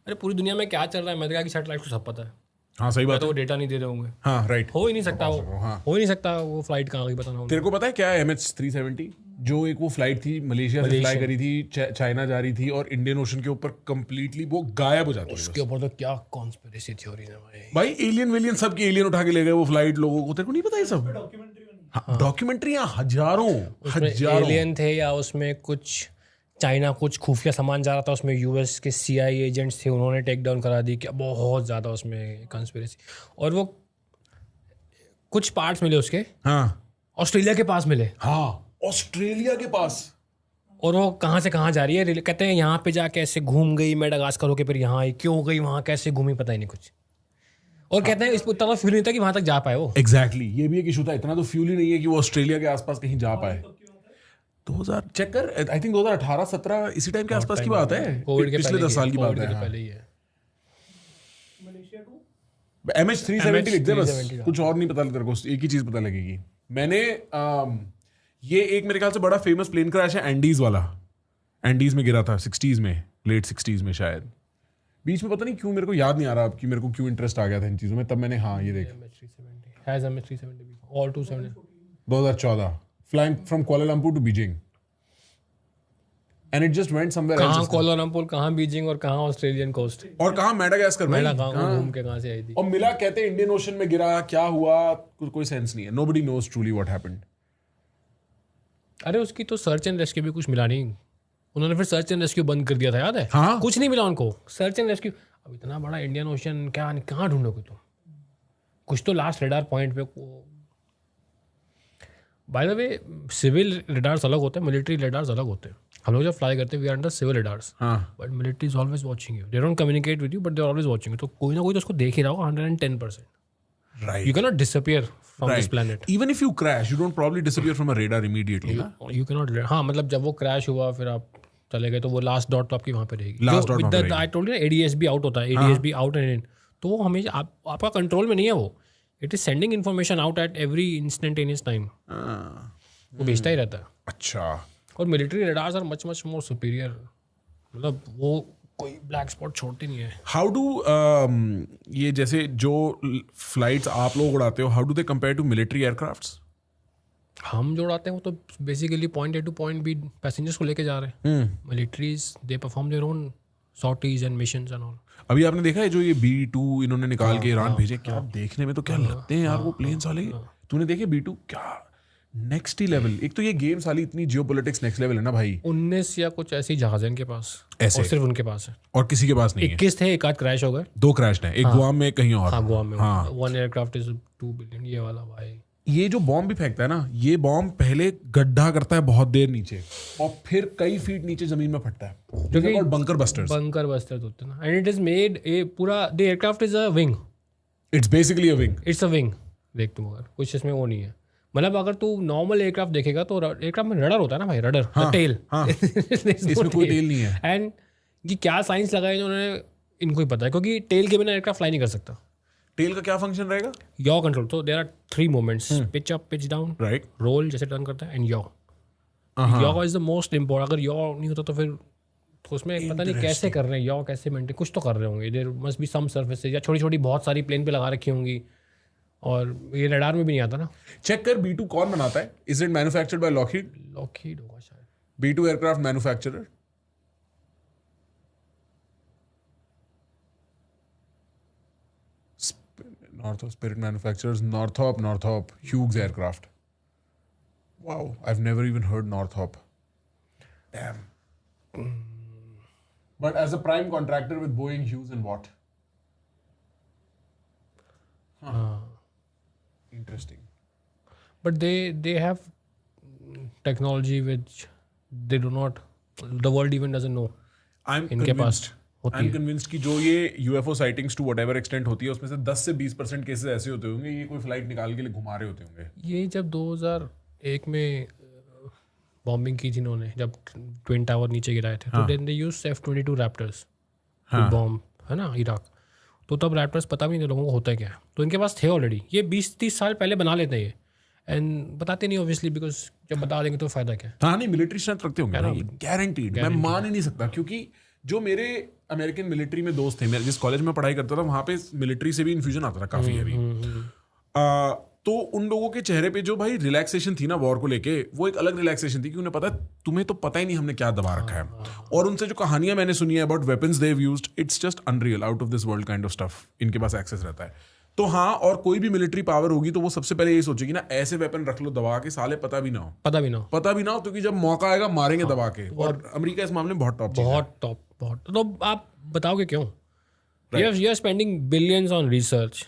S2: अरे पूरी दुनिया में क्या चल रहा है, मैंने कहा कि सैटेलाइट को सब पता है.
S1: हाँ सही बात
S2: है, तो वो डेटा नहीं दे रहे होंगे.
S1: हाँ राइट.
S2: हो ही नहीं सकता वो, हो ही नहीं सकता वो फ्लाइट कहाँ गई पता ना.
S1: तेरे को पता है क्या है MH370, जो एक वो फ्लाइट थी मलेशिया से फ्लाई करी थी, चाइना जा रही थी, और इंडियन ओशन के ऊपर कंप्लीटली वो गायब हो जाती है.
S2: उसके ऊपर तो क्या कॉन्स्पिरेसी थ्योरी है
S1: भाई एलियन सब के एलियन उठा के ले गए वो फ्लाइट लोगों को. तेरे को नहीं पता ये सब डॉक्यूमेंट्री? हजारों
S2: एलियन थे, या उसमें कुछ चाइना कुछ खुफिया सामान जा रहा था, उसमें US के CIA एजेंट्स थे, उन्होंने टेक डाउन करा दी. क्या बहुत ज़्यादा उसमें कंस्पिरेसी. और वो कुछ पार्ट्स मिले उसके,
S1: हाँ
S2: ऑस्ट्रेलिया के पास मिले.
S1: हाँ ऑस्ट्रेलिया के पास.
S2: और वो कहाँ से कहाँ जा रही है, कहते हैं यहाँ पे जाके ऐसे घूम गई मेडागास्कर होके, फिर यहाँ आई, क्यों गई वहाँ, कैसे घूमी, पता ही नहीं कुछ. और कहते हैं इसको इतना फ्यूल नहीं था कि वहाँ तक जा पाए वो.
S1: एग्जैक्टली ये भी एक इशू था, इतना तो फ्यूल ही नहीं है कि वो ऑस्ट्रेलिया के आसपास कहीं जा पाए. 2000 चेक कर, आई थिंक 2018-17 इसी टाइम के आसपास की बात है,
S2: कोविड के
S1: पिछले 10 साल की बात है. MH370 लिख दे बस, कुछ और नहीं पता तेरे को, एक ही चीज पता लगेगी। मैंने ये एक मेरे ख्याल से बड़ा फेमस प्लेन क्रैश है एंडीज वाला, एंडीज में गिरा था 60s में, लेट 60s में शायद, बीच में पता नहीं क्यों मेरे को याद नहीं आ रहा अब कि मेरे को क्यों इंटरेस्ट आ गया था इन चीजों में, तब मैंने हाँ ये देख
S2: has MH370 all 270
S1: 2014 flying from Kuala Lumpur to Beijing and it just went somewhere else.
S2: कहाँ कोलालमपुर, कहाँ बीजिंग और कहाँ ऑस्ट्रेलियन कोस्ट
S1: और कहाँ मेडागास्कर भाई,
S2: कहाँ घूम के कहाँ से आई थी।
S1: और मिला कहते हैं इंडियन ओशन में गिरा, क्या हुआ कोई सेंस नहीं है, nobody knows truly what happened.
S2: अरे उसकी तो सर्च एंड रेस्क्यू भी कुछ मिला नहीं, उन्होंने फिर सर्च एंड रेस्क्यू बंद कर दिया था, याद है?
S1: हाँ?
S2: कुछ नहीं मिला उनको, सर्च एंड रेस्क्यू। अब इतना बड़ा इंडियन ओशन क्या कहाँ ढूंढोगे तुम, कुछ तो लास्ट रेडार पॉइंट पे। By the way civil radars अलग होते हैं, मिलिट्री रेडार्स अलग होते हैं। हम लोग जब फ्लाई करते हैं we are under civil radars, but military is always watching you, they don't communicate with you but they are always watching you. तो कोई ना कोई तो उसको देख ही रहा होगा 110%।
S1: Right.
S2: You cannot disappear from this planet.
S1: Even if you crash, you don't probably disappear from a radar immediately.
S2: You cannot. हाँ, मतलब जब वो क्रैश हुआ फिर आप चले गए तो वो लास्ट डॉट तो आपकी वहाँ पे रहेगी।
S1: Last dot वहाँ पे रहेगी।
S2: I told you ना ADSB आउट होता है, ADSB आउट एंड इन, तो वो हमेशा आपका कंट्रोल में नहीं है वो। It is sending information out at every instantaneous time, वो भेजता ही रहता है।
S1: अच्छा।
S2: और military radars are much much more superior, मतलब वो कोई ब्लैक स्पॉट छोड़ती नहीं है।
S1: हाउ डू ये जैसे जो फ्लाइट्स आप लोग उड़ाते हो, how do they compare to military aircrafts?
S2: हम जो उड़ाते हैं वो तो basically point A to point B passengers को लेके जा रहे हैं। Militaries they perform their own sorties and missions and all.
S1: अभी आपने देखा है जो ये B2 इन्होंने निकाल के ईरान भेजे, क्या देखने में तो क्या लगते हैं यार वो प्लेन्स वाले। तूने देखे B2? क्या नेक्स्ट ही लेवल। एक तो ये गेम्स वाली इतनी जियोपॉलिटिक्स नेक्स्ट लेवल है ना भाई।
S2: 19 या कुछ ऐसी जहाज है इनके पास,
S1: ऐसे
S2: और सिर्फ उनके पास है,
S1: और किसी के पास नहीं है।
S2: 21 थे, एक आध क्रैश हो गए,
S1: 2 क्रैश है, एक गुआम में कहीं और।
S2: हाँ गुआम में।
S1: हाँ।
S2: 1 एयरक्राफ्ट इज 2 बिलियन, ये वाला भाई।
S1: ये जो बॉम्ब भी फेंकता है ना, ये बॉम्ब पहले गड्ढा करता है बहुत देर नीचे और फिर कई फीट नीचे जमीन में फटता है, क्योंकि बंकर बस्टर्स
S2: होते हैं ना। And it is made a पूरा, the aircraft is a wing,
S1: it's basically a wing.
S2: It's a wing. देख तुम अगर कुछ इसमें वो नहीं है, मतलब अगर तू नॉर्मल एयरक्राफ्ट देखेगा तो एयरक्राफ्ट में रडर होता है ना भाई, रडर, टेल।
S1: इसमें कोई टेल नहीं है।
S2: एंड ये क्या साइंस लगाई इन्होंने, इनको ही पता है, क्योंकि टेल के बिना एयरक्राफ्ट फ्लाई नहीं कर सकता।
S1: टेल का क्या फंक्शन रहेगा?
S2: Yaw control. तो there are 3 movements, pitch up, pitch down,
S1: right,
S2: roll जैसे टर्न करता है, and yaw. Yaw is the most important. अगर यॉ नहीं होता तो फिर तो उसमें पता नहीं कैसे कर रहे हैं यॉ, कैसे मेंटेन, कुछ तो कर रहे होंगे। There must be some surfaces या छोटी छोटी बहुत सारी प्लेन पे लगा रखी होंगी, और ये रडार में भी नहीं आता ना।
S1: चेक कर B2 कौन बनाता है? Is it manufactured by Lockheed?
S2: Lockheed होगा शायद।
S1: B2 aircraft manufacturer Northrop Spirit manufacturers Northrop Hughes aircraft. Wow, I've never even heard Northrop. Damn. But as a prime contractor with Boeing, Hughes and Watt. Interesting.
S2: But they have technology which they do not, the world even doesn't know. इनके पास
S1: I'm convinced कि जो ये UFO sightings to whatever extent होती है, उसमें से 10 से 20% cases ऐसे होते होंगे ये कोई फ्लाइट निकाल के लिए घुमा रहे होते होंगे।
S2: ये जब 2001 में बॉम्बिंग की थी इन्होंने, जब ट्विन टावर नीचे गिराए थे, तो then they used F-22 raptors bomb, है ना, इराक। तो तब रैप्टर्स पता भी नहीं लोगों को होता है क्या, तो इनके पास थे ऑलरेडी। ये 20-30 साल पहले बना लेते हैं ये, एंड बताते नहीं ऑब्वियसली, बिकॉज जब बता देंगे तो फायदा क्या।
S1: हाँ नहीं, मिलिट्री स्ट्रेंथ रखते होंगे ना, गारंटीड। मैं मान ही नहीं सकता, क्योंकि जो मेरे अमेरिकन मिलिट्री में दोस्त थे, मैं जिस कॉलेज में पढ़ाई करता था वहाँ पे मिलिट्री से भी इन्फ्यूजन आता था काफी हैवी। तो उन लोगों के चेहरे पे जो भाई रिलैक्सेशन थी ना वॉर को लेके, वो एक अलग रिलैक्सेशन थी कि उन्हें पता है तुम्हें तो पता ही नहीं हमने क्या दबा रखा है। और उनसे जो कहानियां मैंने सुनी है about weapons they have used, it's just unreal, out of this world kind of stuff इनके पास एक्सेस रहता है। तो हाँ, और कोई भी मिलिट्री पावर होगी तो वो सबसे पहले यही सोचेगी ना, ऐसे वेपन रख लो दबा के, साले पता भी ना हो, क्योंकि जब मौका आएगा मारेंगे दबा के। और अमेरिका इस मामले में बहुत टॉप।
S2: तो आप बताओगे क्यों? You are spending billions on research,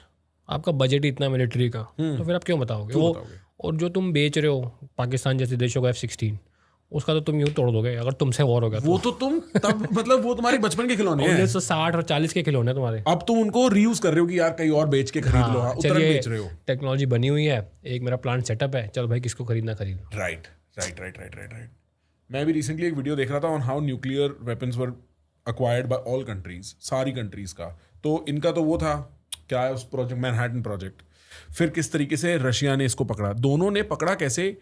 S2: आपका बजट ही इतना मिलिट्री का, तो फिर आप क्यों बताओगे? और जो तुम बेच रहे हो पाकिस्तान जैसे देशों का F-16, उसका तो तुम यूं तोड़ दोगे अगर तुमसे वॉर हो गया।
S1: वो तो तुम तब मतलब वो तुम्हारे बचपन के खिलौने हैं,
S2: 1960 और 40 के खिलौने तुम्हारे।
S1: अब तुम उनको रीयूज कर रहे हो कि यार कहीं और बेच के खरीद लो।
S2: चलिए,
S1: बेच रहे हो,
S2: टेक्नोलॉजी बनी हुई है, एक मेरा प्लांट सेटअप है, चल भाई किसको खरीदना खरीद।
S1: राइट। मैं भी रिसेंटली एक वीडियो देख रहा था on how nuclear weapons were acquired by all countries, सारी कंट्रीज का। तो इनका तो वो था क्या है उस प्रोजेक्ट, मैनहट्टन प्रोजेक्ट। फिर किस तरीके से रशिया ने इसको पकड़ा, दोनों ने पकड़ा कैसे,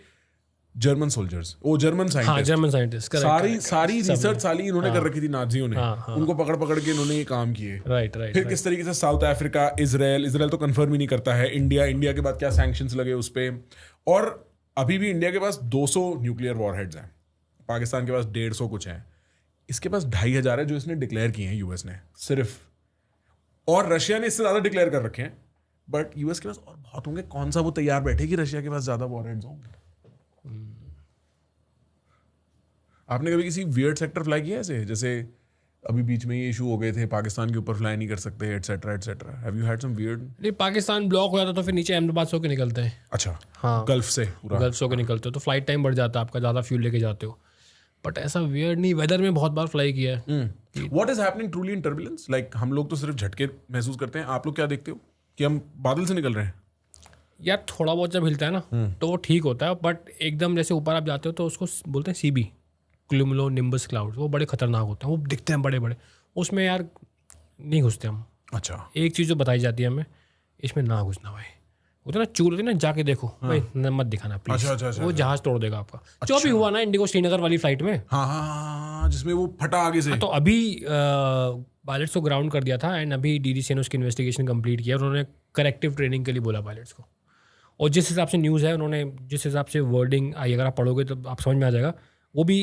S1: जर्मन सोल्जर्स, वो जर्मन साइंटिस्ट,
S2: जर्मन साइंटिस्ट,
S1: सारी रिसर्च साली इन्होंने कर रखी थी नाजियों ने, उनको पकड़ पकड़ के इन्होंने ये काम किए।
S2: राइट।
S1: फिर किस तरीके से साउथ अफ्रीका, इजराइल तो कंफर्म ही नहीं करता है, इंडिया के बाद क्या सैंक्शंस लगे उस पे, और अभी भी इंडिया के पास 200 न्यूक्लियर वॉरहेड्स हैं, पाकिस्तान के पास 150 कुछ हैं, इसके पास 2500 है जो इसने डिक्लेयर किए हैं यूएस ने सिर्फ, और रशिया ने इससे ज्यादा डिक्लेयर कर रखे हैं, बट यूएस के पास और बहुत होंगे, कौन सा वो तैयार बैठे कि रशिया के पास ज्यादा वॉरहेड्स होंगे। आपने कभी किसी वियर्ड सेक्टर फ्लाई किया ऐसे, जैसे अभी बीच में ये इशू हो गए थे पाकिस्तान के ऊपर फ्लाई नहीं कर सकते etcetera etcetera, have you had some weird?
S2: नहीं, पाकिस्तान ब्लॉक हो जाता तो फिर नीचे अहमदाबाद से होकर निकलते हैं।
S1: अच्छा,
S2: हाँ,
S1: गल्फ से
S2: होकर निकलते हो तो फ्लाइट टाइम बढ़ जाता है आपका, ज़्यादा फ्यूल लेके जाते हो, बट ऐसा वियर्ड नहीं, वेदर में बहुत बार फ्लाई किया है।
S1: What is happening truly in turbulence, like हम लोग तो सिर्फ झटके महसूस करते हैं, आप लोग क्या देखते हो कि हम बादल से निकल रहे हैं?
S2: यार थोड़ा बहुत जब हिलता है ना तो वो ठीक होता है, बट एकदम जैसे ऊपर आप जाते हो तो उसको बोलते हैं सीबी, क्यूमुलो निम्बस क्लाउड, वो बड़े खतरनाक होते हैं, वो दिखते हैं बड़े बड़े, उसमें यार नहीं घुसते हम।
S1: अच्छा,
S2: एक चीज़ जो बताई जाती है हमें, इसमें ना घुसना भाई, होता है ना चूल होती है ना, जाके देखो भाई, मत दिखाना प्लीज, वो जहाज तोड़ देगा आपका। जो भी हुआ ना इंडिगो श्रीनगर वाली फ्लाइट में,
S1: हाँ, जिसमें वो फटा आगे से,
S2: तो अभी पायलट्स को ग्राउंड कर दिया था, एंड अभी डीडीसी ने उसकी इन्वेस्टिगेशन कंप्लीट किया, उन्होंने करेक्टिव ट्रेनिंग के लिए बोला पायलट्स को, और जिस हिसाब से न्यूज़ है, उन्होंने जिस हिसाब से वर्डिंग आई, अगर आप पढ़ोगे तो आप समझ में आ जाएगा, वो भी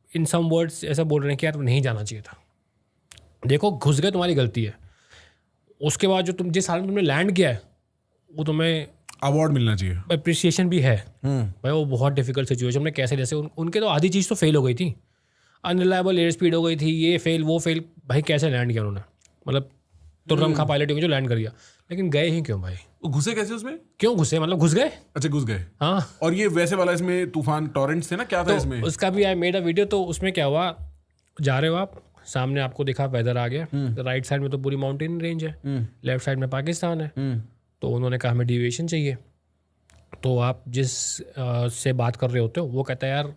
S2: इन सम वर्ड्स ऐसा बोल रहे हैं कि यार नहीं जाना चाहिए था, देखो घुस गए तुम्हारी गलती है, उसके बाद जो तुम जिस हाल में तुमने लैंड किया है वो तुम्हें
S1: अवार्ड मिलना चाहिए,
S2: अप्रिसिएशन भी है भाई। वो बहुत डिफिकल्ट सिचुएशन में कैसे, जैसे उनके तो आधी चीज़ तो फेल हो गई थी, अनरिलायबल एयर स्पीड हो गई थी, ये फेल वो फेल, भाई कैसे लैंड किया उन्होंने, मतलब तुर्रम खा पायलट जो लैंड कर दिया, लेकिन गए ही क्यों भाई?
S1: घुसे कैसे उसमें?
S2: क्यों घुसे, मतलब घुस गए?
S1: अच्छा, घुस गए,
S2: हाँ।
S1: और ये वैसे वाला इसमें तूफान टॉरेंट्स थे ना, क्या था
S2: तो
S1: इसमें?
S2: उसका भी आई मेड अ वीडियो, तो उसमें क्या हुआ, जा रहे हो आप, सामने आपको दिखा वेदर आ गया, राइट साइड में तो पूरी माउंटेन रेंज है, लेफ्ट साइड में पाकिस्तान है, तो उन्होंने कहा हमें डिविएशन चाहिए, तो आप जिस से बात कर रहे होते हो वो कहता है यार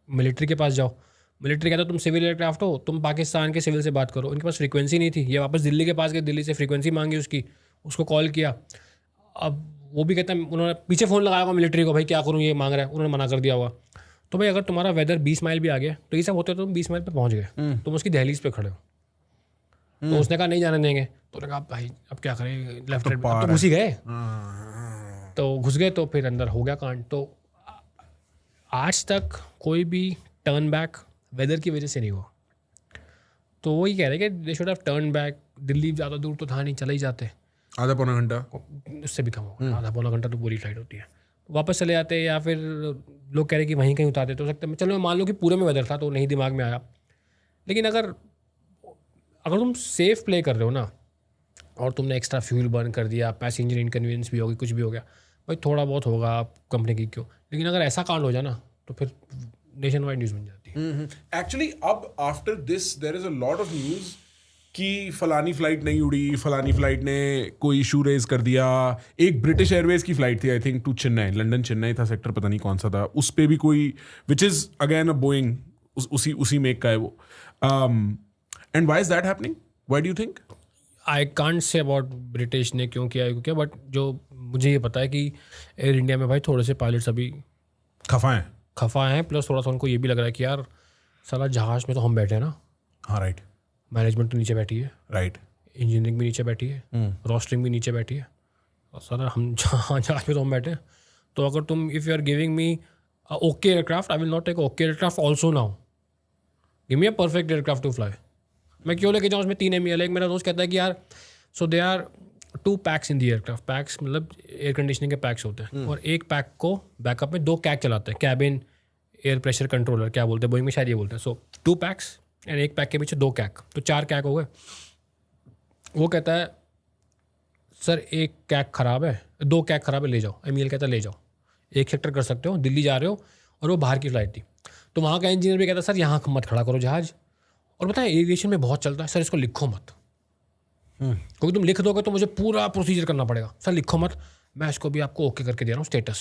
S2: मिलिट्री के पास जाओ, मिलिट्री कहता है तुम सिविल एयरक्राफ्ट हो, तुम पाकिस्तान के सिविल से बात करो, उनके पास फ्रीक्वेंसी नहीं थी, ये वापस दिल्ली के पास गए, दिल्ली से फ्रीक्वेंसी मांगी उसको कॉल किया, अब वो भी कहता है, उन्होंने पीछे फ़ोन लगाया होगा मिलिट्री को, भाई क्या करूँ ये मांग रहा है, उन्होंने मना कर दिया होगा, तो भाई अगर तुम्हारा वेदर 20 माइल भी आ गया तो ये सब होते तो तुम 20 माइल पे पहुंच गए, तुम उसकी दहलीज पे खड़े हो, तो उसने कहा नहीं जाने देंगे, तो उसने कहा भाई अब क्या करें, लेफ्ट राइट तो घुस ही गए, तो घुस गए, तो फिर अंदर हो गया कांड। तो आज तक कोई भी टर्न बैक वेदर की वजह से नहीं हुआ, तो वही कह रहे कि they should have turn back, Delhi ज़्यादा दूर तो था नहीं, चले ही जाते,
S1: आधा पौना घंटा,
S2: उससे भी कम होगा, आधा पौना घंटा तो पूरी फ्लाइट होती है, वापस चले जाते, या फिर लोग कह रहे कि वहीं कहीं उतार देते, हो सकता है, चलो मान लो कि पूरे में वेदर था तो नहीं दिमाग में आया, लेकिन अगर तुम सेफ प्ले कर रहे हो ना, और तुमने एक्स्ट्रा फ्यूल बर्न कर दिया, पैसेंजर इनकन्वीनियंस भी होगी, कुछ भी हो गया, भाई थोड़ा बहुत होगा, आप कंपनी की क्यों, लेकिन अगर ऐसा कांड हो जाए ना तो फिर नेशन वाइड न्यूज़ बन जाती है।
S1: एक्चुअली अब after this there is a lot of news कि फलानी फ्लाइट नहीं उड़ी, फलानी फ्लाइट ने कोई इशू रेज कर दिया, एक ब्रिटिश एयरवेज की फ्लाइट थी I think to Chennai, London Chennai था सेक्टर, पता नहीं कौन सा था, उस पर भी कोई, which is again a Boeing, उसी मेक का है वो, and why is that happening, why do you think?
S2: I can't say about British ने क्यों किया, बट जो मुझे ये पता है कि एयर इंडिया में भाई थोड़े से पायलट्स अभी खफा हैं, प्लस थोड़ा सा उनको ये भी लग रहा है कि यार साला जहाज में तो हम बैठे हैं ना,
S1: हाँ राइट,
S2: मैनेजमेंट तो नीचे बैठी है,
S1: राइट,
S2: इंजीनियरिंग भी नीचे बैठी है, रोस्टरिंग भी नीचे बैठी है, और साला हम जहाज में तो हम बैठे हैं, तो अगर तुम if you are giving me okay aircraft, I will not take okay aircraft also now, give me a perfect aircraft to fly, मैं क्यों लेके जाऊँ उसमें 3 MEL, एक मेरा दोस्त कहता है कि यार so they are 2 packs in the aircraft, packs मतलब एयर कंडीशनिंग के पैक्स होते हैं, और एक पैक को बैकअप में 2 कैक चलाते हैं, कैबिन एयर प्रेशर कंट्रोलर क्या बोलते हैं, बोइंग में शायद ये बोलते हैं, सो 2 पैक्स एंड एक पैक के पीछे 2 कैक, तो 4 कैक हो गए। वो कहता है सर एक कैक ख़राब है, 2 कैक ख़राब है, ले जाओ, MEL कहता है ले जाओ, एक सेक्टर कर सकते हो, दिल्ली जा रहे हो, और वो बाहर की फ़्लाइट थी, तो वहाँ का इंजीनियर भी कहता है सर यहाँ मत खड़ा करो जहाज़, और बताएं एविएशन में बहुत चलता है सर इसको लिखो मत, क्योंकि तुम लिख दोगे तो मुझे पूरा प्रोसीजर करना पड़ेगा, सर लिखो मत, मैं इसको भी आपको ओके करके दे रहा हूँ स्टेटस,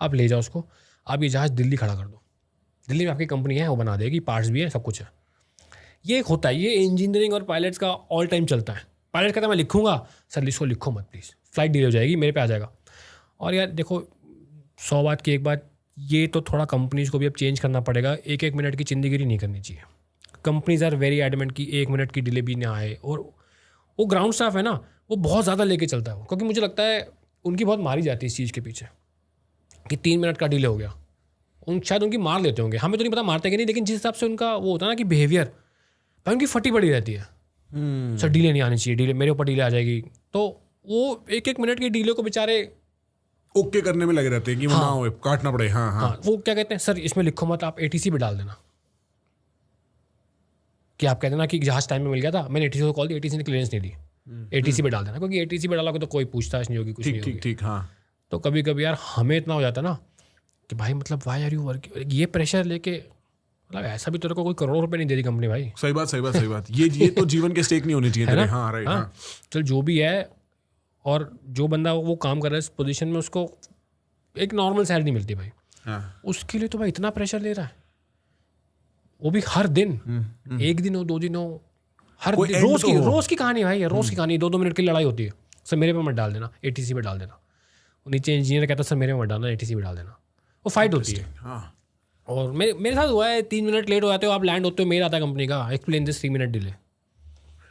S2: आप ले जाओ उसको, आप ये जहाज़ दिल्ली खड़ा कर दो, दिल्ली में आपकी कंपनी है वो बना देगी, पार्ट्स भी है, सब कुछ है। ये होता है, ये इंजीनियरिंग और पायलट्स का ऑल टाइम चलता है पायलट कहता है मैं लिखूंगा, सर इसको लिखो मत प्लीज़, फ्लाइट डिले हो जाएगी, मेरे पे आ जाएगा। और यार देखो 100 बात की एक बात, ये तो थोड़ा कंपनीज को भी अब चेंज करना पड़ेगा, 1-1 मिनट की चिंदीगिरी नहीं करनी चाहिए। कंपनीज आर वेरी एडमेंट की 1 मिनट की डिले भी ना आए, और वो ग्राउंड स्टाफ है ना, वो बहुत ज़्यादा लेके चलता है, क्योंकि मुझे लगता है उनकी बहुत मारी जाती है इस चीज़ के पीछे कि 3 मिनट का डिले हो गया, शायद उनकी मार लेते होंगे, हमें तो नहीं पता मारते कि नहीं, लेकिन जिस हिसाब से उनका वो होता है ना कि बिहेवियर, भाई उनकी फटी पड़ी रहती है। सर डिले नहीं आनी चाहिए, डिले मेरे ऊपर डिले आ जाएगी, तो वो 1-1 मिनट की डिले को बेचारे
S1: ओके करने में लगे रहते हैं कि वो ना हो, काटना पड़े। हाँ,
S2: वो क्या कहते हैं, सर इसमें लिखो मत, आप ATC पे डाल देना, कि आप कहते ना कि जहाज टाइम में मिल गया था, मैंने ATC को कॉल दी, ATC ने क्लियरेंस नहीं दी, ATC पे डाल देना, क्योंकि ATC पे डालोगे तो कोई पूछताछ नहीं होगी, कुछ नहीं होगी।
S1: ठीक। हाँ,
S2: तो कभी कभी यार हमें इतना हो जाता है ना कि भाई मतलब वाई आर यू वर्किंग, ये प्रेशर लेके, मतलब ऐसा भी तेरे को कोई करोड़ रुपए नहीं दे रही कंपनी भाई।
S1: सही बात। ये तो जीवन के स्टेक नहीं होने चाहिए तेरे। हाँ, राइट। हाँ,
S2: चल जो भी है, और जो बंदा वो काम कर रहा है इस पोजीशन में, उसको एक नॉर्मल सैलरी मिलती है भाई।
S1: हाँ,
S2: उसके लिए तो भाई इतना प्रेशर ले रहा है, वो भी हर दिन, 1 दिन हो 2 दिन हो, हर दिन, रोज की कहानी भाई, रोज की कहानी, 2-2 मिनट की लड़ाई होती है, सर मेरे पे मत डाल देना, ATC पे डाल देना, नीचे इंजीनियर कहता है सर मेरे में मत डालना, ATC पे डाल देना, वो फाइट होती है।
S1: हाँ।
S2: और मेरे साथ हुआ है, 3 मिनट लेट हो जाते हो, आप लैंड होते हो, मेल आता है कंपनी का, एक्सप्लेन दिस 3 मिनट डिले।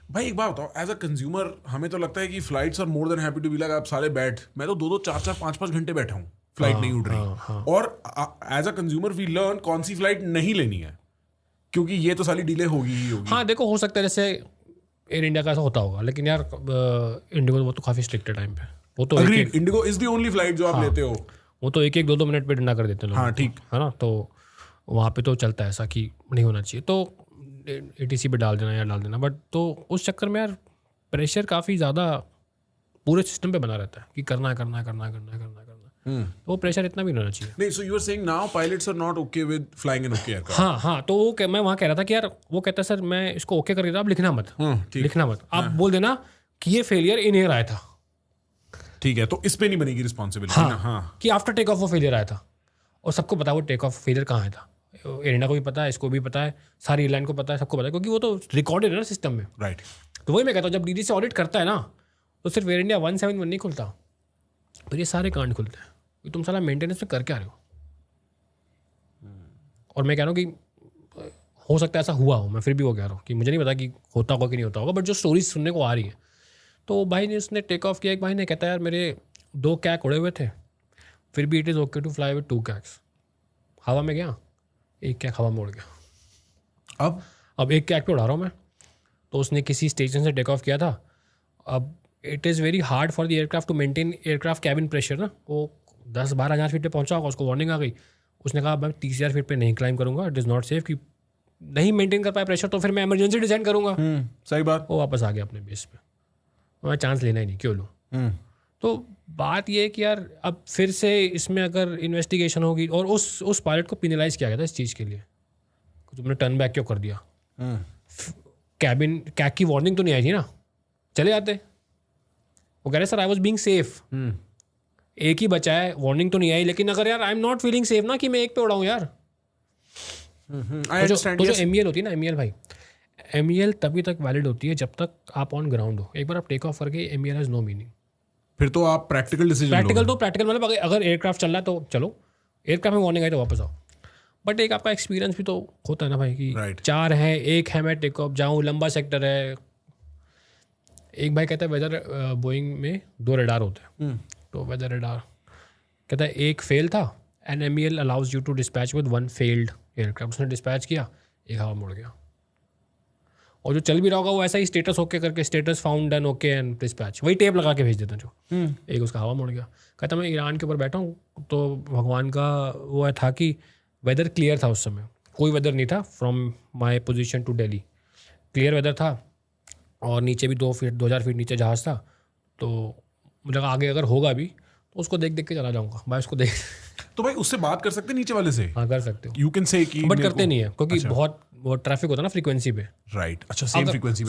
S1: भाई एक बात बताओ, एज अ कंज्यूमर हमें तो लगता है कि flights are more than happy to be like आप सारे बैठ, मैं तो 2-2, 4-4, 5-5 घंटे बैठा हूँ, फ्लाइट नहीं उड़ रही, और as a consumer we learn कौन सी फ्लाइट नहीं लेनी है, क्योंकि ये तो सारी डिले होगी ही होगी।
S2: हाँ देखो, हो सकता है जैसे एयर इंडिया का ऐसा होता होगा, लेकिन यार इंडिगो वो तो काफ़ी स्ट्रिक्ट है टाइम पे, वो तो
S1: Indigo is the only flight जो आप लेते हो,
S2: वो तो 1-1, 2-2 मिनट पे डंडा कर देते हैं लोग।
S1: हाँ, ठीक
S2: है ना, तो वहाँ पे तो चलता है ऐसा कि नहीं होना चाहिए, तो ATC पे डाल देना या डाल देना, बट तो उस चक्कर में यार प्रेशर काफ़ी ज़्यादा पूरे सिस्टम पे बना रहता है कि करना है। तो वो प्रेशर इतना भी नहीं होना चाहिए।
S1: नहीं, so you are saying now pilots are not okay with flying in okay aircraft.
S2: हाँ, तो वो मैं वहाँ कह रहा था कि यार, वो कहता है सर मैं इसको ओके कर देता, आप लिखना मत, आप बोल देना कि ये फेलियर इन एयर आया था,
S1: ठीक है, तो इस पे नहीं बनेगी रिस्पॉन्सिबिलिटी।
S2: हाँ, कि आफ्टर टेक ऑफ वो फेलियर आया था, और सबको पता है वो टेक ऑफ फेलियर कहाँ आया था, एयर इंडिया को भी पता है, इसको भी पता है, सारी एयरलाइन को पता है, सबको पता है, क्योंकि वो तो रिकॉर्डेड है ना सिस्टम में।
S1: राइट।
S2: तो वही मैं कहता हूँ, जब DG से ऑडिट करता है ना, तो सिर्फ एयर इंडिया 171 नहीं खुलता, फिर ये सारे कांड खुलते हैं कि तुम सारा मेंटेनेंस में कर क्या रहे हो। और मैं कह रहा हूँ कि हो सकता है ऐसा हुआ हो, मैं फिर भी वो कह रहा हूँ कि मुझे नहीं पता कि होता होगा कि नहीं होता होगा, बट जो स्टोरीज सुनने को आ रही है, तो भाई ने उसने टेक ऑफ किया, एक भाई ने कहता है यार मेरे 2 कैक उड़े हुए थे, फिर भी it is okay to fly with 2 packs. हवा में गया, 1 कैक हवा में उड़ गया, अब 1 कैक पे उड़ा रहा हूँ मैं, तो उसने किसी स्टेशन से टेक ऑफ किया था। अब it is very hard for the aircraft to maintain aircraft cabin pressure ना, वो 10-12 हज़ार फीट पे पहुंचा होगा, उसको वार्निंग आ गई, उसने कहा मैं 30,000 फीट पे नहीं क्लाइम करूंगा, इट इज़ नॉट सेफ, कि नहीं मेंटेन कर पाए प्रेशर तो फिर मैं इमरजेंसी डिजाइन करूंगा।
S1: सही बात।
S2: वो वापस आ गया अपने बेस पे, मैं चांस लेना ही नहीं, क्यों लूँ। तो बात ये है कि यार अब फिर से इसमें अगर इन्वेस्टिगेशन होगी, और उस पायलट को पिनलाइज किया गया था इस चीज़ के लिए, तुमने टर्न बैक क्यों कर दिया, कैक की वार्निंग तो नहीं आई थी ना, चले जाते। वो कह रहे sir I was being safe, एक ही बचा है, वार्निंग तो नहीं आई, लेकिन अगर यार आई एम नॉट फीलिंग सेफ ना कि मैं एक पे उड़ाऊँ यार। तो जो MEL होती है ना, MEL भाई, MEL तभी तक वैलिड होती है जब तक आप ऑन ग्राउंड हो। एक बार आप टेक ऑफ करके MEL हैज नो मीनिंग,
S1: फिर तो आप प्रैक्टिकल डिसीजन
S2: प्रैक्टिकल मतलब अगर एयरक्राफ्ट चल रहा है तो चलो, एयरक्राफ्ट में वार्निंग आई तो वापस आओ, बट एक आपका एक्सपीरियंस भी तो होता है ना भाई कि 4 है, 1 है मैं टेक ऑफ जाऊँ, लंबा सेक्टर है। एक भाई कहता है वेदर बोइंग में 2 रडार होते हैं, तो वेदर रडार कहता है 1 फेल था, and MEL allows you to dispatch with 1 failed aircraft. उसने डिस्पैच किया, 1 हवा मुड़ गया, और जो चल भी रहा होगा वो ऐसा ही स्टेटस ओके करके, status found and okay and dispatch, वही टेप लगा के भेज देते हैं जो। एक उसका हवा मुड़ गया, कहता मैं ईरान के ऊपर बैठा हूँ, तो भगवान का वो था कि वेदर क्लियर था उस समय, कोई वेदर नहीं था, from my position to Delhi clear weather था, और नीचे भी 2,000 फीट नीचे जहाज़ था, तो मुझे लगा आगे अगर होगा भी तो उसको देख के चला जाऊँगा भाई, उसको देख।
S1: तो भाई उससे बात कर सकते नीचे वाले से?
S2: हाँ कर सकते हो,
S1: यू कैन से कि,
S2: बट करते नहीं है क्योंकि बहुत वो ट्रैफिक होता है ना फ्रीक्वेंसी पे।
S1: राइट, अच्छा सेम फ्रीक्वेंसी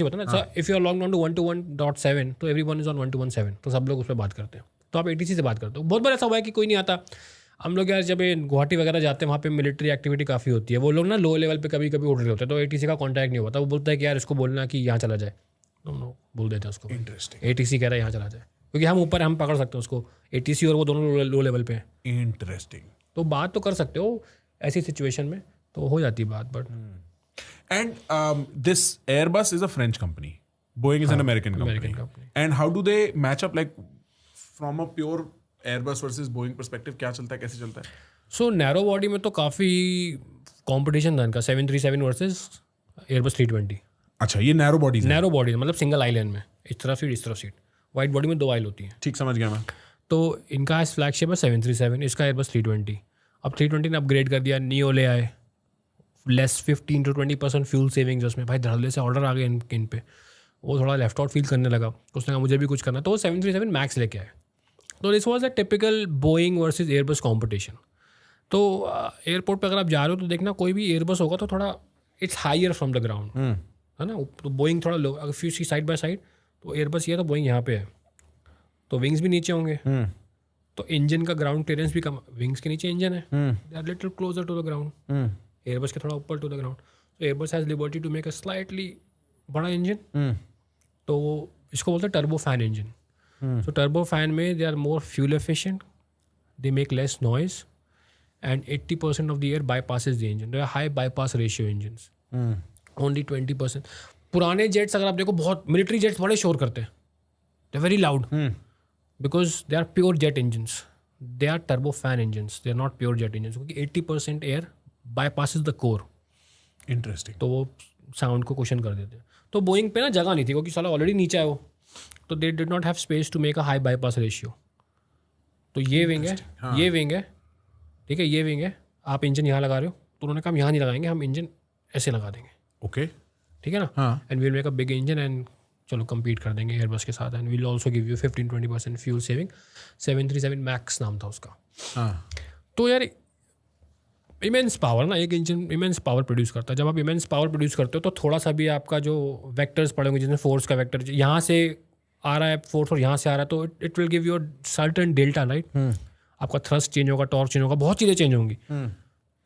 S2: होता है ना। If you are long on to 121.7 तो एवरीवन इज ऑन 121.7, तो सब लोग उस पर बात करते हैं, तो आप ATC से बात करते हो। बहुत बार ऐसा हुआ है कि कोई नहीं आता, हम लोग यार जब गुवाहाटी वगैरह जाते हैं वहाँ पे मिलिट्री एक्टिविटी काफ़ी होती है, वो लोग ना लो लेवल पे कभी कभी उड़ रहे होते हैं, तो ATC का कॉन्टैक्ट नहीं होता, वो बोलता है कि यार इसको बोलना कि यहाँ चला जाए, बोल देते हैं उसको।
S1: इंटरेस्टिंग।
S2: ATC कह रहा है यहाँ चला जाए, क्योंकि हम ऊपर हम पकड़ सकते हैं उसको, ATC और वो दोनों लो लेवल पे हैं।
S1: इंटरेस्टिंग।
S2: तो बात तो कर सकते हो ऐसी सिचुएशन में, तो हो जाती है बात। But
S1: And this Airbus is a French company. Boeing is an American company. And how do they match up, like from a pure Airbus versus Boeing perspective? क्या चलता है, कैसे चलता है?
S2: सो नैरो बॉडी में तो काफ़ी कंपटीशन था इनका, 737 वर्सेस Airbus 320।
S1: अच्छा, ये नैरो बॉडी
S2: नैरो बॉडी मतलब सिंगल आइलैंड में, इस तरफ सीट इस तरफ सीट, वाइट बॉडी में 2 आइल होती हैं।
S1: ठीक, समझ गया मैं।
S2: तो इनका फ्लैगशिप है 737, इसका Airbus 320। अब 320 ने अपग्रेड कर दिया, नियो ले आए, लेस 15 to 20% फ्यूल सेविंग्स उसमें। भाई धड़ल्ले से ऑर्डर आ गए इन पे, वो थोड़ा लेफ्ट आउट फील करने लगा, उसने कहा मुझे भी कुछ करना, तो वो 737 मैक्स लेके आए। तो this was a typical Boeing versus Airbus competition. तो एयरपोर्ट पर अगर आप जा रहे हो तो देखना कोई भी एयरबस होगा तो थोड़ा it's higher from the ground, है ना। तो बोइंग थोड़ा लो, अगर few see side by side, तो एयरबस ये तो बोइंग यहाँ पे है, तो विंग्स भी नीचे होंगे, तो इंजन का ग्राउंड क्लियरेंस भी कम, विंग्स के नीचे इंजन है, they are little closer to the ground, Airbus के थोड़ा ऊपर टू द ग्राउंड। तो Airbus has liberty to make a slightly बड़ा इंजन, तो इसको बोलते हैं turbo fan engine. So turbo fan में they are more fuel efficient, they make less noise, and 80% of the air bypasses the engine. They are high bypass ratio engines. Only 20%. पुराने jets अगर आप देखो, बहुत मिलिट्री जेट्स बड़े शोर करते हैं, they are very loud because they are pure jet engines, they are turbo fan engines, they are not pure jet engines, क्योंकि 80% air bypasses the core.
S1: Interesting.
S2: तो वो साउंड को क्वेश्चन कर देते हैं। तो बोइंग पे ना जगह नहीं थी, क्योंकि साला ऑलरेडी नीचे है वो, तो they did not have space to make a high bypass ratio. तो ये विंग है, ये विंग है, ठीक है, ये विंग है, आप इंजन यहाँ लगा रहे हो, तो उन्होंने कहा हम यहाँ नहीं लगाएंगे, हम इंजन ऐसे लगा देंगे।
S1: ओके,
S2: ठीक है ना, and we'll make a big engine and चलो compete कर देंगे एयरबस के साथ, and we'll also give you 15-20% fuel saving. 737 max नाम था उसका। तो यार इमेंस पावर ना, एक इंजन इमेंस पावर प्रोड्यूस करता है। जब आप इमेंस पावर प्रोड्यूस करते हो तो थोड़ा सा भी आपका जो वेक्टर्स पड़ेंगे, जिसमें फोर्स का वेक्टर यहाँ से आ रहा है फोर्स और यहाँ से आ रहा है, तो it will give you a certain delta, right. आपका थ्रस्ट चेंज होगा, टॉर्क चेंज होगा, बहुत चीज़ें चेंज होंगी।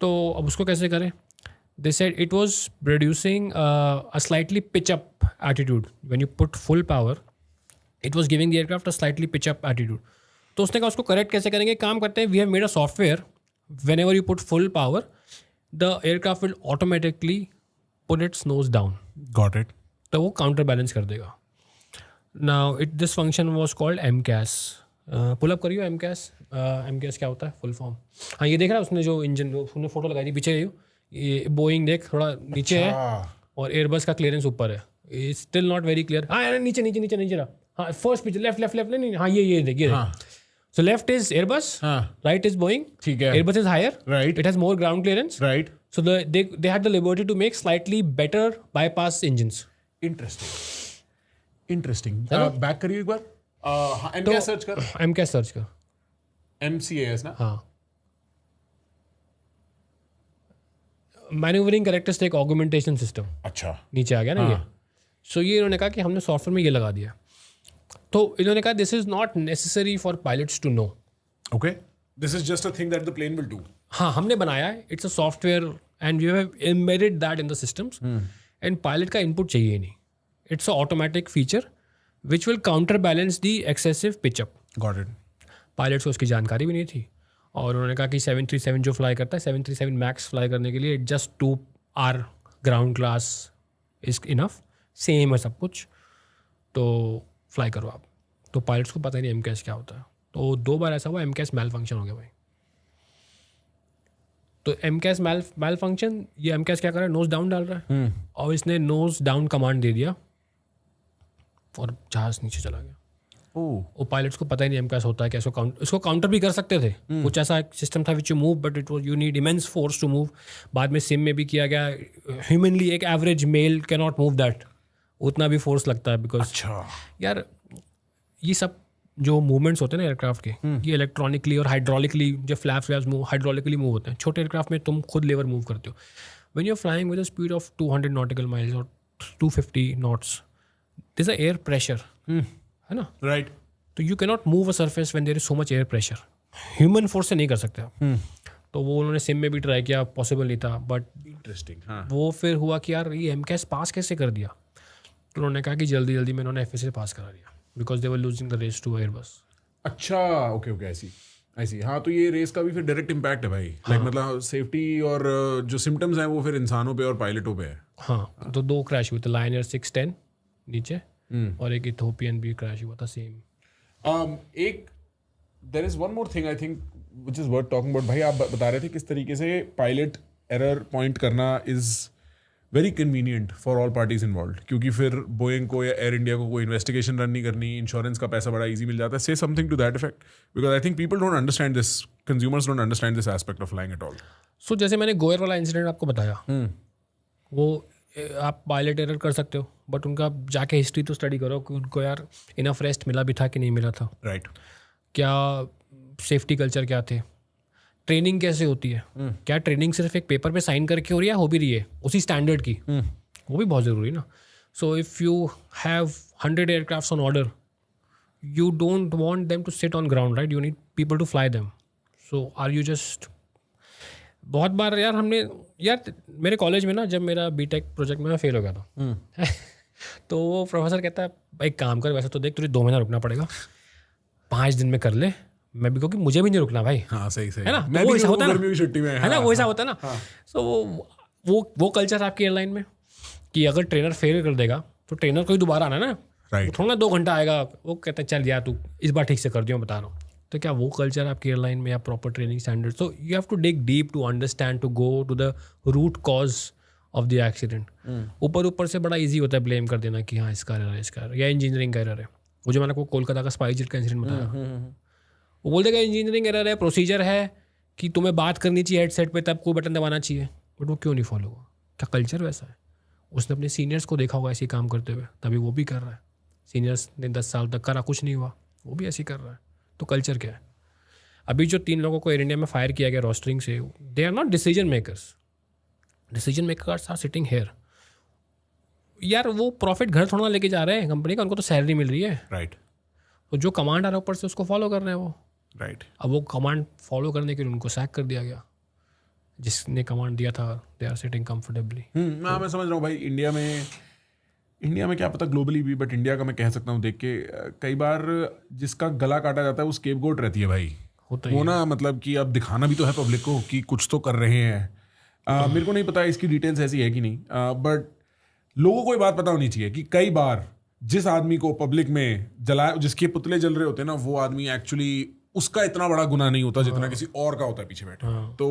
S2: तो अब उसको कैसे करें? They said it was producing a slightly pitch up attitude when you put full power, it was giving the aircraft a slightly pitch up attitude. तो उसने कहा उसको करेक्ट कैसे करेंगे? काम करते हैं, we have made a software, whenever you put full power, the aircraft will automatically put its nose down.
S1: Got it.
S2: तो वो काउंटर बैलेंस कर देगा। Now this function was called MCAS. Pull up करियो MCAS। MCAS क्या होता है full form? हाँ, ये देख रहा है उसने जो इंजन, उसने फोटो लगाई थी पीछे, ये बोइंग देख थोड़ा नीचे है और एयरबस का क्लियरेंस ऊपर है। Still not very clear. हाँ नीचे नीचे नीचे नीचे रहा। हाँ first pitch, left left left नहीं, हाँ ये देखिए। So left is Airbus, right is Boeing.
S1: ठीक है.
S2: Airbus is higher.
S1: Right.
S2: It has more ground clearance.
S1: Right.
S2: So they had the liberty to make slightly better bypass engines.
S1: Interesting. Back करिए एक बार। MCAS search कर।
S2: MCAS search कर।
S1: MCAS ना?
S2: हाँ। Maneuvering characteristic augmentation system.
S1: अच्छा।
S2: नीचे आ गया ना ये। So ये इन्होंने कहा कि हमने सॉफ्टवेयर में ये लगा दिया। तो इन्होंने कहा this is not necessary for pilots to know.
S1: Okay, this is just a thing that the plane will do.
S2: हाँ, हमने बनाया है, it's a software and we have embedded that in the systems, and pilot का input चाहिए नहीं। It's a automatic feature which will counter balance the excessive pitch up.
S1: Got it.
S2: Pilots को उसकी जानकारी भी नहीं थी, और उन्होंने कहा कि 737 जो फ्लाई करता है, 737 मैक्स फ्लाई करने के लिए just 2 hour ground class is enough, same है सब कुछ, तो फ्लाई करो आप। तो पायलट्स को पता ही नहीं MCAS क्या होता है। तो 2 बार ऐसा हुआ, MCAS मैल फंक्शन हो गया भाई। तो MCAS मैल फंक्शन, ये MCAS क्या कर रहा है, नोज डाउन डाल रहा है, और इसने नोज डाउन कमांड दे दिया और जहाज नीचे चला गया। वो पायलट्स को पता ही नहीं MCAS होता है क्या। इसको काउंटर भी कर सकते थे, कुछ ऐसा सिस्टम था which you move, but it was you need immense force to move. बाद में सिम में भी किया गया, ह्यूमनली एक average male cannot not that दैट, उतना भी फोर्स लगता है बिकॉज।
S1: अच्छा
S2: यार ये सब जो मूवमेंट्स होते हैं ना एयरक्राफ्ट के, ये इलेक्ट्रॉनिकली और हाइड्रोलिकली, जो फ्लैप्स मूव हाइड्रोलिकली मूव होते हैं। छोटे एयरक्राफ्ट में तुम खुद लेवर मूव करते हो। When you are flying with a speed of 200 nautical miles और 250 knots, there is a air pressure, है ना,
S1: राइट।
S2: तो you can not move a surface when there is so much air pressure. Human force से नहीं कर सकते आप। तो वो उन्होंने सिम में भी ट्राई किया, पॉसिबल नहीं था, बट
S1: इंटरेस्टिंग। हाँ,
S2: वो फिर हुआ कि यार ये MCAS पास कैसे कर दिया। तो उन्होंने कहा कि जल्दी जल्दी में उन्होंने FAA से पास करा दिया because they were losing the race to Airbus.
S1: अच्छा, ओके ऐसी. हाँ, तो ये रेस का भी फिर डायरेक्ट इम्पैक्ट है भाई. लाइक मतलब सेफ्टी और जो सिम्टम्स हैं वो फिर इंसानों पे और पायलटों पे है.
S2: हाँ, तो 2 क्रैश हुए थे, लायनर 610 नीचे और एक इथोपियन भी क्रैश हुआ था सेम.
S1: एक there is one more thing I think which is worth talking about. भाई आप बता रहे थे किस तरीके से पायलट एरर पॉइंट करना is very convenient for all parties involve, क्योंकि फिर बोइंग को या एयर इंडिया को कोई इन्वेस्टिगेशन रन नहीं करनी, इंश्योरेंस का पैसा बड़ा ईजी मिल जाता है. Say something to that effect, because I think people don't understand this, consumers don't understand this aspect of flying at all.
S2: So जैसे मैंने गोयर वाला इंसिडेंट आपको बताया, वो आप पायलट एरर कर सकते हो, बट उनका जाके हिस्ट्री तो स्टडी करो कि उनको यार इनफ रेस्ट मिला भी था कि नहीं मिला था.
S1: राइट.
S2: क्या सेफ्टी कल्चर क्या थे, ट्रेनिंग कैसे होती है, क्या ट्रेनिंग सिर्फ एक पेपर पे साइन करके हो रही है, हो भी रही है उसी स्टैंडर्ड की, वो भी बहुत ज़रूरी है ना. So if you have 100 aircrafts on order, you don't want them to sit on ground, right? You need people to fly them. So are you just, बहुत बार यार मेरे कॉलेज में ना, जब मेरा बीटेक प्रोजेक्ट में मैं फेल हो गया था तो वो प्रोफेसर कहता है भाई काम कर, वैसे तो देख तुझे 2 महीना रुकना पड़ेगा, 5 दिन में कर ले. मैं भी कहूँ कि मुझे भी नहीं रुकना भाई.
S1: हाँ, सही
S2: है ना,
S1: मैं
S2: वो ऐसा होता है
S1: ना छुट्टी में,
S2: है ना, वो ऐसा होता है ना. सो वो कल्चर आपकी एयरलाइन में कि अगर ट्रेनर फेल कर देगा तो ट्रेनर को ही दोबारा आना है ना.
S1: राइट.
S2: थोड़ा ना 2 घंटा आएगा, वो कहते हैं चल यार तू इस बार ठीक से कर दियो, बता रहा हूँ. तो क्या वो कल्चर आपकी एयरलाइन में या proper training standard? So you have to dig deep to understand, to go to the root cause of the accident. ऊपर से बड़ा ईजी होता है ब्लेम कर देना कि हाँ इसका एरर है या इंजीनियरिंग का एरर है. वो जो मैंने आपको कोलकाता का स्पाइसजेट का इंसिडेंट बताया, वो बोल देगा इंजीनियरिंग एरर है, प्रोसीजर है कि तुम्हें बात करनी चाहिए हेडसेट पे, तब कोई बटन दबाना चाहिए, बट वो क्यों नहीं फॉलो हुआ? क्या कल्चर वैसा है? उसने अपने सीनियर्स को देखा होगा ऐसे काम करते हुए, तभी वो भी कर रहा है. सीनियर्स ने 10 साल तक करा, कुछ नहीं हुआ, वो भी ऐसे ही कर रहा है. तो कल्चर क्या है? अभी जो 3 लोगों को एयर इंडिया में फायर किया गया रोस्टरिंग से, they are not decision makers. Decision makers are sitting here. यार वो प्रॉफिट घर थोड़ा लेके जा रहे हैं कंपनी का, उनको तो सैलरी मिल रही है.
S1: राइट.
S2: तो जो कमांड आ रहा है ऊपर से उसको फॉलो कर रहे हैं वो.
S1: राइट.
S2: अब वो कमांड फॉलो करने के लिए उनको सैक कर दिया गया, जिसने कमांड दिया था दे आर सिटिंग कंफर्टेबली.
S1: मैं समझ रहा हूँ भाई. इंडिया में क्या पता ग्लोबली भी, बट इंडिया का मैं कह सकता हूँ देख के, कई बार जिसका गला काटा जाता है वो स्केपगोट रहती है भाई. वो ना मतलब कि अब दिखाना भी तो है पब्लिक को कि कुछ तो कर रहे हैं. मेरे को नहीं पता इसकी डिटेल्स ऐसी है कि नहीं, बट लोगों को ये बात पता होनी चाहिए कि कई बार जिस आदमी को पब्लिक में जलाया, जिसके पुतले जल रहे होते हैं ना, वो आदमी एक्चुअली उसका इतना बड़ा गुनाह नहीं होता जितना किसी और का होता है पीछे बैठे. तो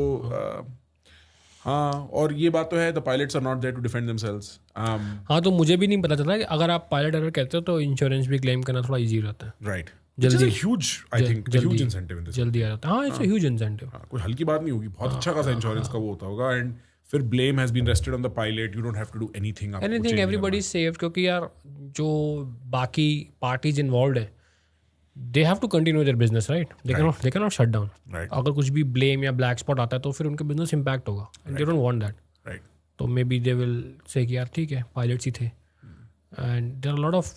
S1: हाँ, और ये बात तो है, the pilots are not there to defend themselves.
S2: हाँ, तो मुझे भी नहीं पता चलता कि अगर आप पायलट एरर कहते हो तो इंश्योरेंस भी क्लेम करना थोड़ा इजी रहता है.
S1: राइट.
S2: जल्दी
S1: huge, I think huge incentive in this.
S2: जल्दी आ जाता है. हाँ, इट्स अ ह्यूज इंसेंटिव.
S1: कोई हल्की बात नहीं होगी, बहुत अच्छा खासा इंश्योरेंस का वो होता होगा. एंड फिर blame has been rested on the pilot. You don't have to do anything.
S2: Everybody is safe, क्योंकि यार जो बाकी पार्टीज इन्वॉल्व है, they have to continue their business, right? They can not shut down. अगर कुछ भी blame या black spot आता है तो फिर उनके बिजनेस इंपैक्ट होगा, and they don't want that.
S1: Right.
S2: तो may be they will say कि यार ठीक है, पायलट्स ही थे. And there are lot of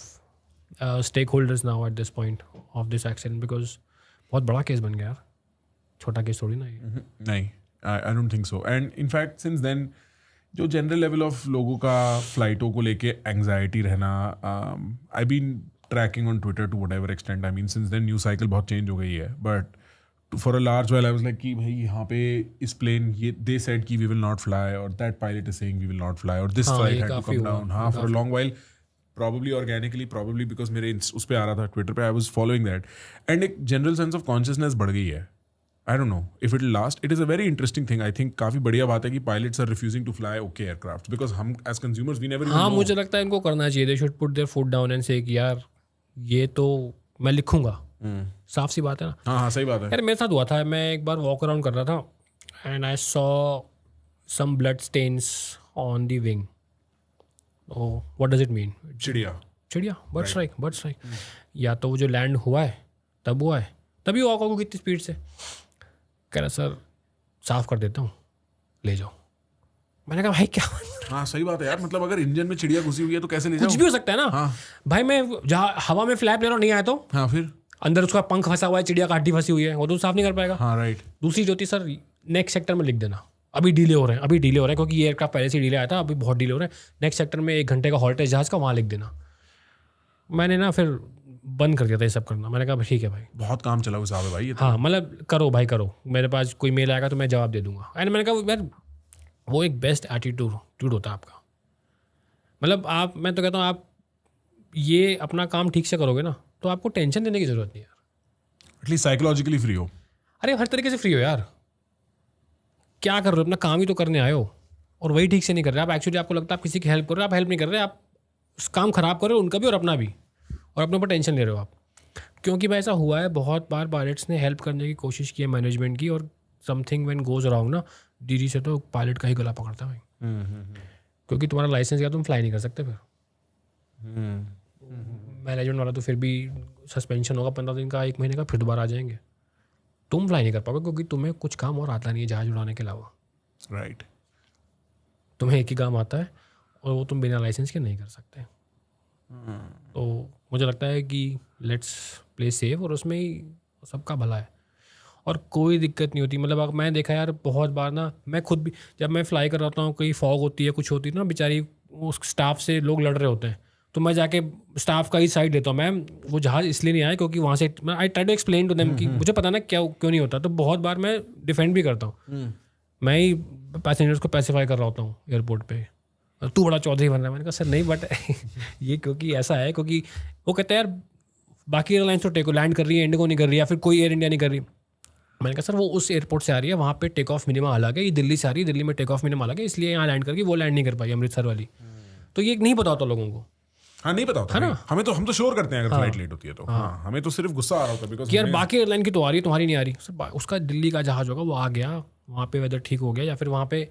S2: stakeholders now at this point of this accident, because बहुत बड़ा केस बन गया यार, छोटा केस थोड़ी ना ये.
S1: नहीं, I don't think so. And in fact since then जो जनरल लेवल ऑफ लोगों का फ्लाइटों को लेके एंग्जाइटी रहना, I been tracking on Twitter to whatever extent. I mean since then news cycle बहुत चेंज हो गई है, but for a large while I was like कि भाई यहाँ पे इस प्लेन, ये दे सेड कि वी विल नॉट फ्लाई, और that pilot is saying we will not fly, और this flight had to come down. हाँ, for a long while, probably organically, probably because मेरे उस पे आ रहा था ट्विटर पे, I was following that, and एक general sense of consciousness बढ़ गई है. I don't know if it will last. It is a very interesting thing. I think काफ़ी बढ़िया बात है कि pilots are refusing to fly okay aircraft, because हम as consumers we never even know.
S2: मुझे लगता है इनको करना चाहिए. They should put their foot down and say कि यार ये तो मैं लिखूंगा. साफ सी बात है ना.
S1: हाँ, सही बात है.
S2: यार मेरे साथ हुआ था, मैं एक बार वॉक अराउंड कर रहा था and I saw some blood stains on the wing. What does it mean? चिड़िया बर्ड स्ट्राइक. या तो वो जो लैंड हुआ है तब हुआ है, तभी वॉक होगा कितनी स्पीड से. कह रहा सर साफ कर देता हूँ, ले जाओ. मैंने कहा भाई क्या?
S1: हाँ, सही बात है यार. मतलब अगर इंजन में चिड़िया घुसी हुई है तो कैसे ले जाओ?
S2: कुछ भी हो सकता है ना. हाँ. भाई मैं जहाँ हवा में फ्लैप ले रहा हूँ, नहीं आया तो
S1: हाँ, फिर
S2: अंदर उसका पंख फंसा हुआ है, चिड़िया का हड्डी फंसी हुई है, वो तो साफ नहीं कर पाएगा.
S1: हाँ, राइट.
S2: दूसरी जो थी, सर नेक्स्ट सेक्टर में लिख देना, अभी डिले हो रहे हैं क्योंकि ये एयरक्राफ्ट पहले से डिले आया था, अभी बहुत डिले हो रहे हैं, नेक्स्ट सेक्टर में 1 घंटे का हॉल्ट है जहाज़ का, वहाँ लिख देना। मैंने ना फिर बंद कर दिया था ये सब करना। मैंने कहा ठीक है भाई,
S1: बहुत काम चला हुआ साहब है भाई ये तो।
S2: हाँ मतलब करो भाई करो, मेरे पास कोई मेल आएगा तो मैं जवाब दे दूंगा। एंड मैंने कहा यार वो एक बेस्ट एटीट्यूड होता है आपका। मतलब मैं तो कहता हूँ आप ये अपना काम ठीक से करोगे ना तो आपको टेंशन देने की ज़रूरत नहीं यार।
S1: एटलीस्ट साइकोलॉजिकली फ्री हो।
S2: अरे हर तरीके से फ्री हो यार, क्या कर रहे हो, अपना काम ही तो करने आए हो और वही ठीक से नहीं कर रहे आप। एक्चुअली आपको लगता है आप किसी की हेल्प कर रहे हो, आप हेल्प नहीं कर रहे, आप उस काम खराब कर रहे हो उनका भी और अपना भी, और अपने ऊपर टेंशन ले रहे हो आप। क्योंकि भाई ऐसा हुआ है बहुत बार, पायलट्स ने हेल्प करने की कोशिश की है मैनेजमेंट की, और समथिंग व्हेन गोज अराउंड ना डीजी से तो पायलट का ही गला पकड़ता है भाई। क्योंकि तुम्हारा लाइसेंस गया तुम फ्लाई नहीं कर सकते फिर। मैनेजमेंट वाला तो फिर भी सस्पेंशन होगा 15 दिन का, 1 महीने का, फिर दोबारा आ जाएंगे। तुम फ्लाई नहीं कर पाओगे क्योंकि तुम्हें कुछ काम और आता नहीं है जहाज उड़ाने के अलावा।
S1: राइट।
S2: तुम्हें एक ही काम आता है और वो तुम बिना लाइसेंस के नहीं कर सकते। तो मुझे लगता है कि लेट्स प्ले सेफ और उसमें ही सबका भला है और कोई दिक्कत नहीं होती। मतलब मैं देखा यार बहुत बार ना, मैं खुद भी जब मैं फ्लाई कर रहा हूँ, कोई फॉग होती है कुछ होती है ना, बेचारी उस स्टाफ से लोग लड़ रहे होते हैं तो मैं जाके स्टाफ का ही साइड लेता हूँ। मैम वो जहाज़ इसलिए नहीं आया क्योंकि वहाँ से I try to explain to them कि मुझे पता ना क्यों नहीं होता। तो बहुत बार मैं डिफेंड भी करता हूँ, मैं ही पैसेंजर्स को पैसिफाई कर रहा होता हूँ एयरपोर्ट पे, तू बड़ा चौधरी बन रहा है। मैंने कहा सर नहीं, बट ये क्योंकि ऐसा है, क्योंकि वो कहते हैं यार बाकी एयरलाइंस तो टेक लैंड कर रही है, इंडिगो नहीं कर रही, या फिर कोई एयर इंडिया नहीं कर रही। मैंने कहा सर वो उस एयरपोर्ट से आ रही है, वहाँ पे टेक ऑफ मिनिमम अलग है, ये दिल्ली से आ रही है, दिल्ली में टेक ऑफ मिनिमम अलग है, इसलिए यहाँ लैंड करके वो लैंड नहीं कर पाई अमृतसर वाली। तो ये नहीं पता होता लोगों को।
S1: हाँ नहीं पता होता है ना, हम तो श्योर करते हैं अगर फ्लाइट लेट होती है तो। हाँ हमें तो सिर्फ गुस्सा आ रहा होता है बिकॉज़
S2: यार बाकी एयरलाइन की तो आ रही है, तुम्हारी नहीं आ रही। सर उसका दिल्ली का जहाज होगा, वो आ गया, वहाँ पे वेदर ठीक हो गया, या फिर वहाँ पे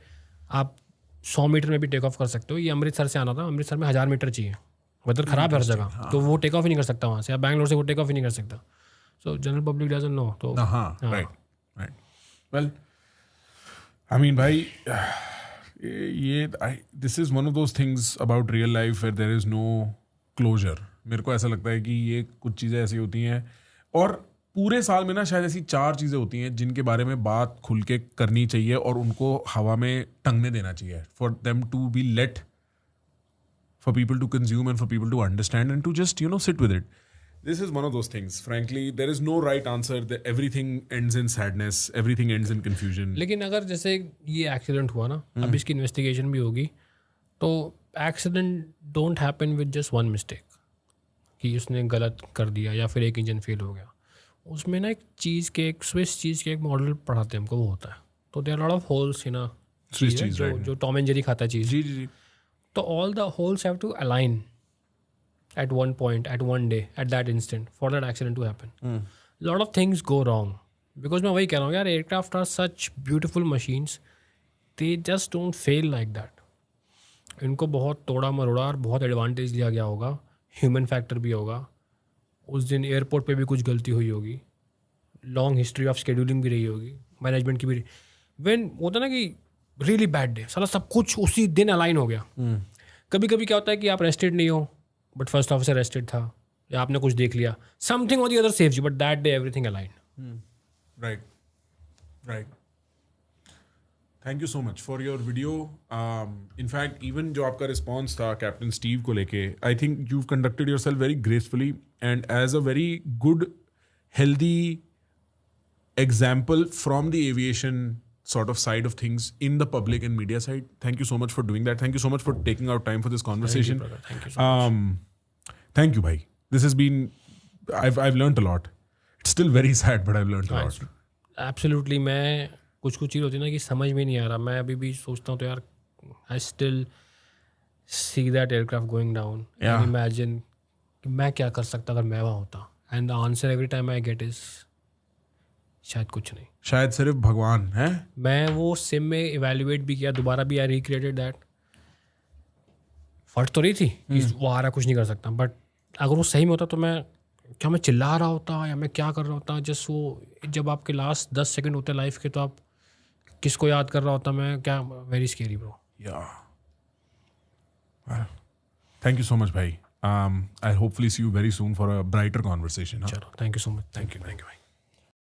S2: आप 100 मीटर में भी टेक ऑफ कर सकते हो। ये अमृतसर से आना था, अमृतसर में 1000 मीटर चाहिए, वेदर खराब है हर जगह, तो वो टेक ऑफ ही नहीं कर सकता वहाँ से। या बैंगलोर से वो टेक ऑफ ही नहीं कर सकता। So general public doesn't know. तो
S1: हाँ राइट। वेल आई मीन भाई ये this is one of those things about real life where there is no closure. मेरे को ऐसा लगता है कि ये कुछ चीज़ें ऐसी होती हैं और पूरे साल में ना शायद ऐसी 4 चीज़ें होती हैं जिनके बारे में बात खुल के करनी चाहिए और उनको हवा में टंगने देना चाहिए, for them to be let, for people to consume and for people to understand and to just sit with it. This is one of those things. Frankly, there is no right answer. Everything ends in sadness. Everything ends in confusion.
S2: लेकिन अगर जैसे ये accident हुआ ना, अब इसकी investigation भी होगी, तो accident don't happen with just one mistake कि उसने गलत कर दिया या फिर एक इंजन फेल हो गया। उसमें ना एक चीज़ के, एक स्विस चीज़ के एक मॉडल पढ़ाते हैं हमको, वो होता है। तो there are lot of holes in a
S1: Swiss cheese, right?
S2: जो टॉम एंड जेरी खाता है चीज़।
S1: जी.
S2: तो all the holes have to align at one point, at one day, at that instant, for that accident to happen. Lot of things go wrong because मैं वही कह रहा हूँ यार, aircraft are such beautiful machines, they just don't fail like that. इनको बहुत तोड़ा मरोड़ा और बहुत एडवांटेज लिया गया होगा, ह्यूमन फैक्टर भी होगा, उस दिन एयरपोर्ट पे भी कुछ गलती हुई होगी, लॉन्ग हिस्ट्री ऑफ शेड्यूलिंग भी रही होगी, मैनेजमेंट की भी। व्हेन होता ना कि रियली बैड डे, साला सब कुछ उसी दिन अलाइन हो गया। कभी कभी क्या होता है कि आप रेस्टेड नहीं हो बट फर्स्ट ऑफिसर रेस्टेड था, या आपने कुछ देख लिया, समथिंग और the other saves you, but that day everything aligned.
S1: Right. Thank you so much for your video. In fact even जो आपका रिस्पॉन्स था कैप्टन स्टीव को लेके, I think you conducted yourself very gracefully and as a very good healthy example from the aviation sort of side of things in the public and media side. Thank you so much for doing that. Thank you so much for taking out time for this conversation.
S2: Thank you, brother. Thank you so much.
S1: Thank you, bhai. This has been, I've learned a lot. It's still very sad, but I've learned a lot.
S2: Absolutely. मैं कुछ चीज़ होती है ना कि समझ में नहीं आ रहा, मैं अभी भी सोचता हूँ तो यार I still see that aircraft going down.
S1: Yeah.
S2: And imagine कि मैं क्या कर सकता अगर मैं वहाँ होता. And the answer every time I get is शायद कुछ नहीं,
S1: शायद सिर्फ भगवान है.
S2: मैं वो सिम में इवेल्युएट भी किया, दोबारा भी आई रिक्रिएटेड दैट. फट तो रही थी कि वो आ रहा, कुछ नहीं कर सकता, बट अगर वो सही में होता तो मैं चिल्ला रहा होता या मैं क्या कर रहा होता. जस्ट वो जब आपके लास्ट 10 सेकंड होते लाइफ के, तो आप किसको याद कर रहा होता, मैं क्या. Very scary bro.
S1: Thank you so much भाई. I hopefully see you very soon for a brighter conversation.
S2: चलो, thank you so much. Thank you भाई.